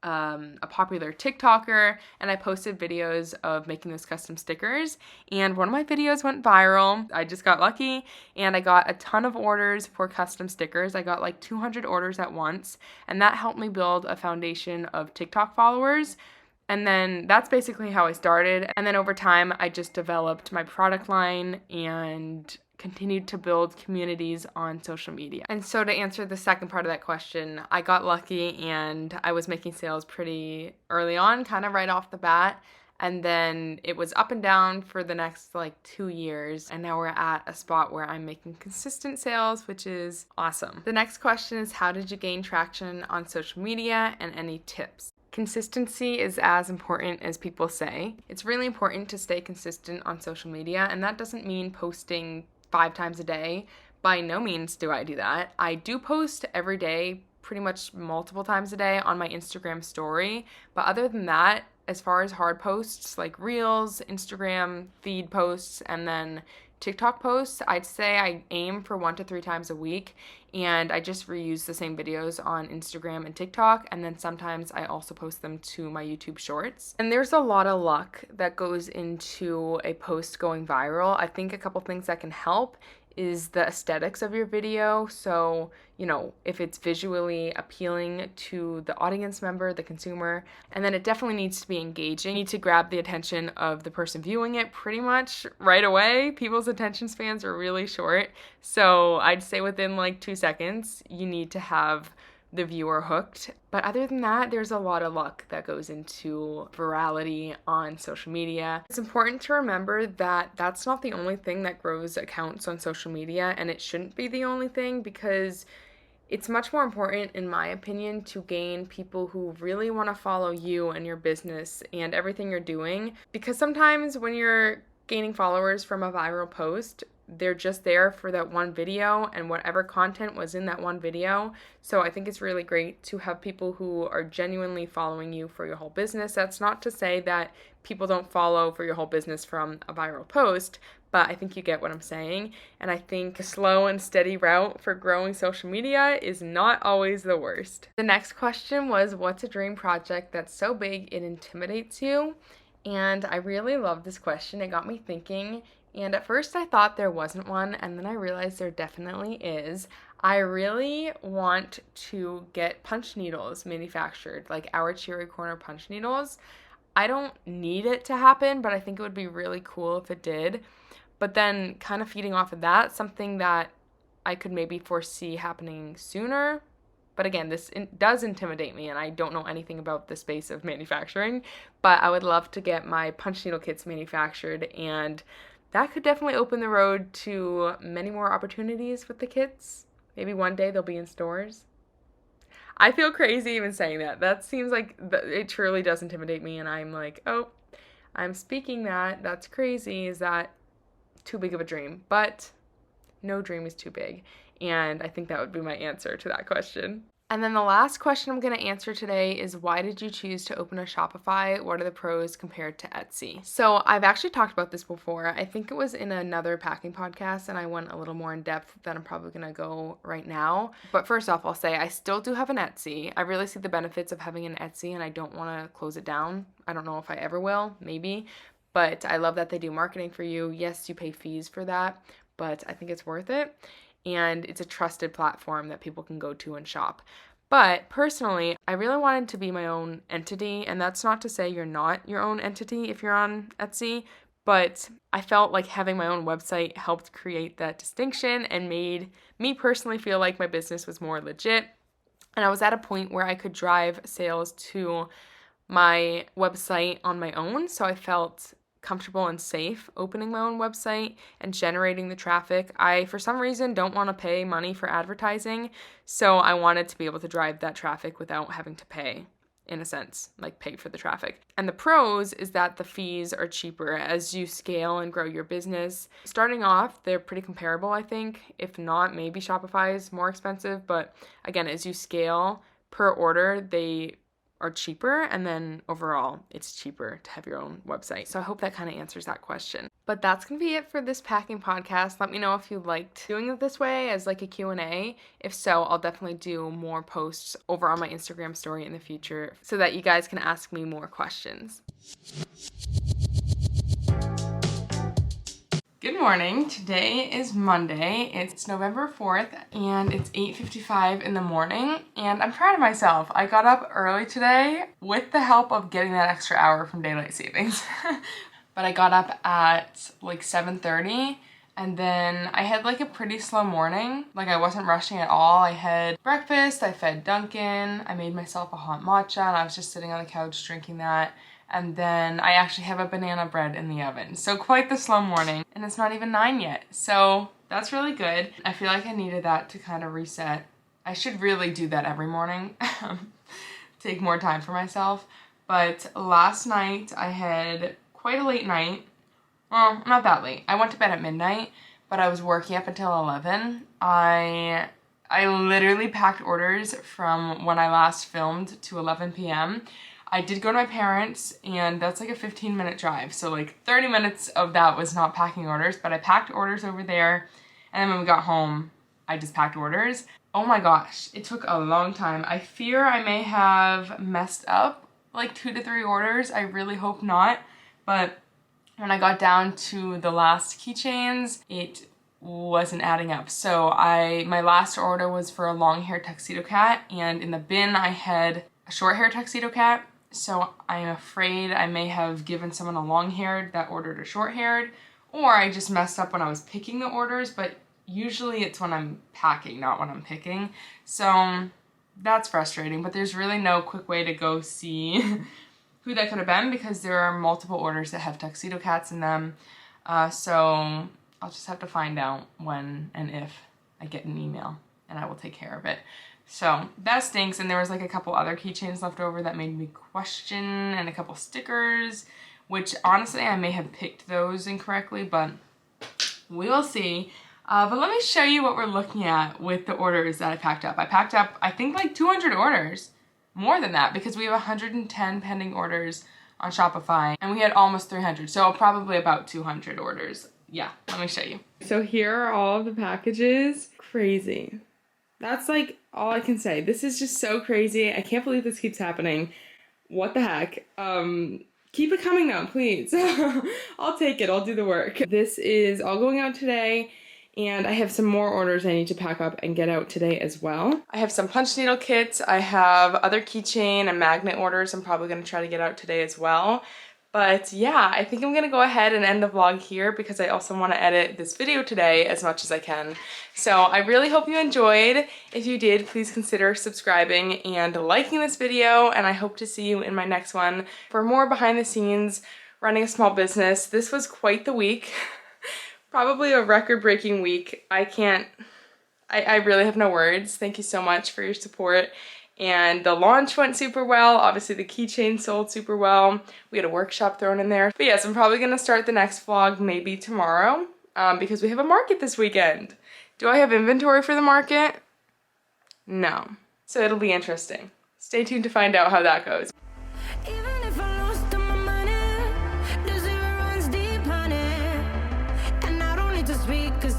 a popular TikToker, and I posted videos of making those custom stickers, and one of my videos went viral. I just got lucky and I got a ton of orders for custom stickers. I got 200 orders at once, and that helped me build a foundation of TikTok followers. And then that's basically how I started. And then over time, I just developed my product line and continued to build communities on social media. And so to answer the second part of that question, I got lucky and I was making sales pretty early on, kind of right off the bat. And then it was up and down for the next 2 years. And now we're at a spot where I'm making consistent sales, which is awesome. The next question is, how did you gain traction on social media and any tips? Consistency is as important as people say. It's really important to stay consistent on social media, and that doesn't mean posting 5 times a day. By no means do I do that. I do post every day, pretty much multiple times a day on my Instagram story, but other than that, as far as hard posts like Reels, Instagram feed posts, and then TikTok posts, I'd say I aim for 1 to 3 times a week, and I just reuse the same videos on Instagram and TikTok, and then sometimes I also post them to my YouTube shorts. And there's a lot of luck that goes into a post going viral. I think a couple things that can help is the aesthetics of your video. So, if it's visually appealing to the audience member, the consumer, and then it definitely needs to be engaging. You need to grab the attention of the person viewing it pretty much right away. People's attention spans are really short. So I'd say within 2 seconds, you need to have the viewer hooked. But other than that, there's a lot of luck that goes into virality on social media. It's important to remember that that's not the only thing that grows accounts on social media, and it shouldn't be the only thing, because it's much more important, in my opinion, to gain people who really want to follow you and your business and everything you're doing. Because sometimes when you're gaining followers from a viral post, they're just there for that one video and whatever content was in that one video. So I think it's really great to have people who are genuinely following you for your whole business. That's not to say that people don't follow for your whole business from a viral post, but I think you get what I'm saying. And I think a slow and steady route for growing social media is not always the worst. The next question was, what's a dream project that's so big it intimidates you? And I really love this question. It got me thinking. And at first I thought there wasn't one, and then I realized there definitely is. I really want to get punch needles manufactured, like our Cheery Corner punch needles. I don't need it to happen, but I think it would be really cool if it did. But then kind of feeding off of that, something that I could maybe foresee happening sooner. But again, this does intimidate me, and I don't know anything about the space of manufacturing. But I would love to get my punch needle kits manufactured, and that could definitely open the road to many more opportunities with the kits. Maybe one day they'll be in stores. I feel crazy even saying that. That seems like it truly does intimidate me, and I'm like, oh, I'm speaking that. That's crazy. Is that too big of a dream? But no dream is too big, and I think that would be my answer to that question. And then the last question I'm going to answer today is, why did you choose to open a Shopify? What are the pros compared to Etsy? So I've actually talked about this before. I think it was in another packing podcast, and I went a little more in depth than I'm probably going to go right now. But first off, I'll say I still do have an Etsy. I really see the benefits of having an Etsy, and I don't want to close it down. I don't know if I ever will, maybe. But I love that they do marketing for you. Yes, you pay fees for that, but I think it's worth it. And it's a trusted platform that people can go to and shop. But personally, I really wanted to be my own entity, and that's not to say you're not your own entity if you're on Etsy, but I felt like having my own website helped create that distinction and made me personally feel like my business was more legit. And I was at a point where I could drive sales to my website on my own, so I felt comfortable and safe opening my own website and generating the traffic. I, for some reason, don't want to pay money for advertising, so I wanted to be able to drive that traffic without having to pay, in a sense, like pay for the traffic. And the pros is that the fees are cheaper as you scale and grow your business. Starting off, they're pretty comparable, I think. If not, maybe Shopify is more expensive, but again, as you scale per order, they are cheaper, and then overall it's cheaper to have your own website. So I hope that kind of answers that question. But that's gonna be it for this packing podcast. Let me know if you liked doing it this way as like a Q&A. If so, I'll definitely do more posts over on my Instagram story in the future so that you guys can ask me more questions. Good morning. Today is Monday. It's November 4th and it's 8:55 in the morning, and I'm proud of myself. I got up early today with the help of getting that extra hour from daylight savings. But I got up at like 7:30, and then I had like a pretty slow morning. Like I wasn't rushing at all. I had breakfast, I fed Duncan, I made myself a hot matcha, and I was just sitting on the couch drinking that. And then I actually have a banana bread in the oven. So quite the slow morning, and it's not even 9 yet. So that's really good. I feel like I needed that to kind of reset. I should really do that every morning. Take more time for myself. But last night I had quite a late night. Well, not that late. I went to bed at midnight, but I was working up until 11. I literally packed orders from when I last filmed to 11 p.m. I did go to my parents, and that's like a 15-minute drive. So like 30 minutes of that was not packing orders, but I packed orders over there. And then when we got home, I just packed orders. Oh my gosh, it took a long time. I fear I may have messed up like 2 to 3 orders. I really hope not. But when I got down to the last keychains, it wasn't adding up. So my last order was for a long hair tuxedo cat, and in the bin I had a short hair tuxedo cat. So I'm afraid I may have given someone a long-haired that ordered a short-haired, or I just messed up when I was picking the orders, but usually it's when I'm packing, not when I'm picking. So that's frustrating, but there's really no quick way to go see who that could have been, because there are multiple orders that have tuxedo cats in them. So I'll just have to find out when and if I get an email, and I will take care of it. So that stinks, and there was like a couple other keychains left over that made me question, and a couple stickers, which honestly I may have picked those incorrectly, but we will see. But let me show you what we're looking at with the orders that I packed up. I packed up, I think, like 200 orders. More than that, because we have 110 pending orders on Shopify, and we had almost 300, so probably about 200 orders. Yeah, let me show you. So here are all of the packages. Crazy. That's like all I can say. This is just so crazy. I can't believe this keeps happening. What the heck? Keep it coming now, please. I'll take it. I'll do the work. This is all going out today, and I have some more orders I need to pack up and get out today as well. I have some punch needle kits. I have other keychain and magnet orders I'm probably going to try to get out today as well. But yeah, I think I'm going to go ahead and end the vlog here because I also want to edit this video today as much as I can. So I really hope you enjoyed. If you did, please consider subscribing and liking this video, and I hope to see you in my next one for more behind the scenes running a small business. This was quite the week. Probably a record-breaking week. I really have no words. Thank you so much for your support. And the launch went super well. Obviously the keychain sold super well. We had a workshop thrown in there. But yes, I'm probably gonna start the next vlog maybe tomorrow because we have a market this weekend. Do I have inventory for the market? No. So it'll be interesting. Stay tuned to find out how that goes. Even if I lost all my money, the zero runs deep, honey. And I don't need to speak, 'cause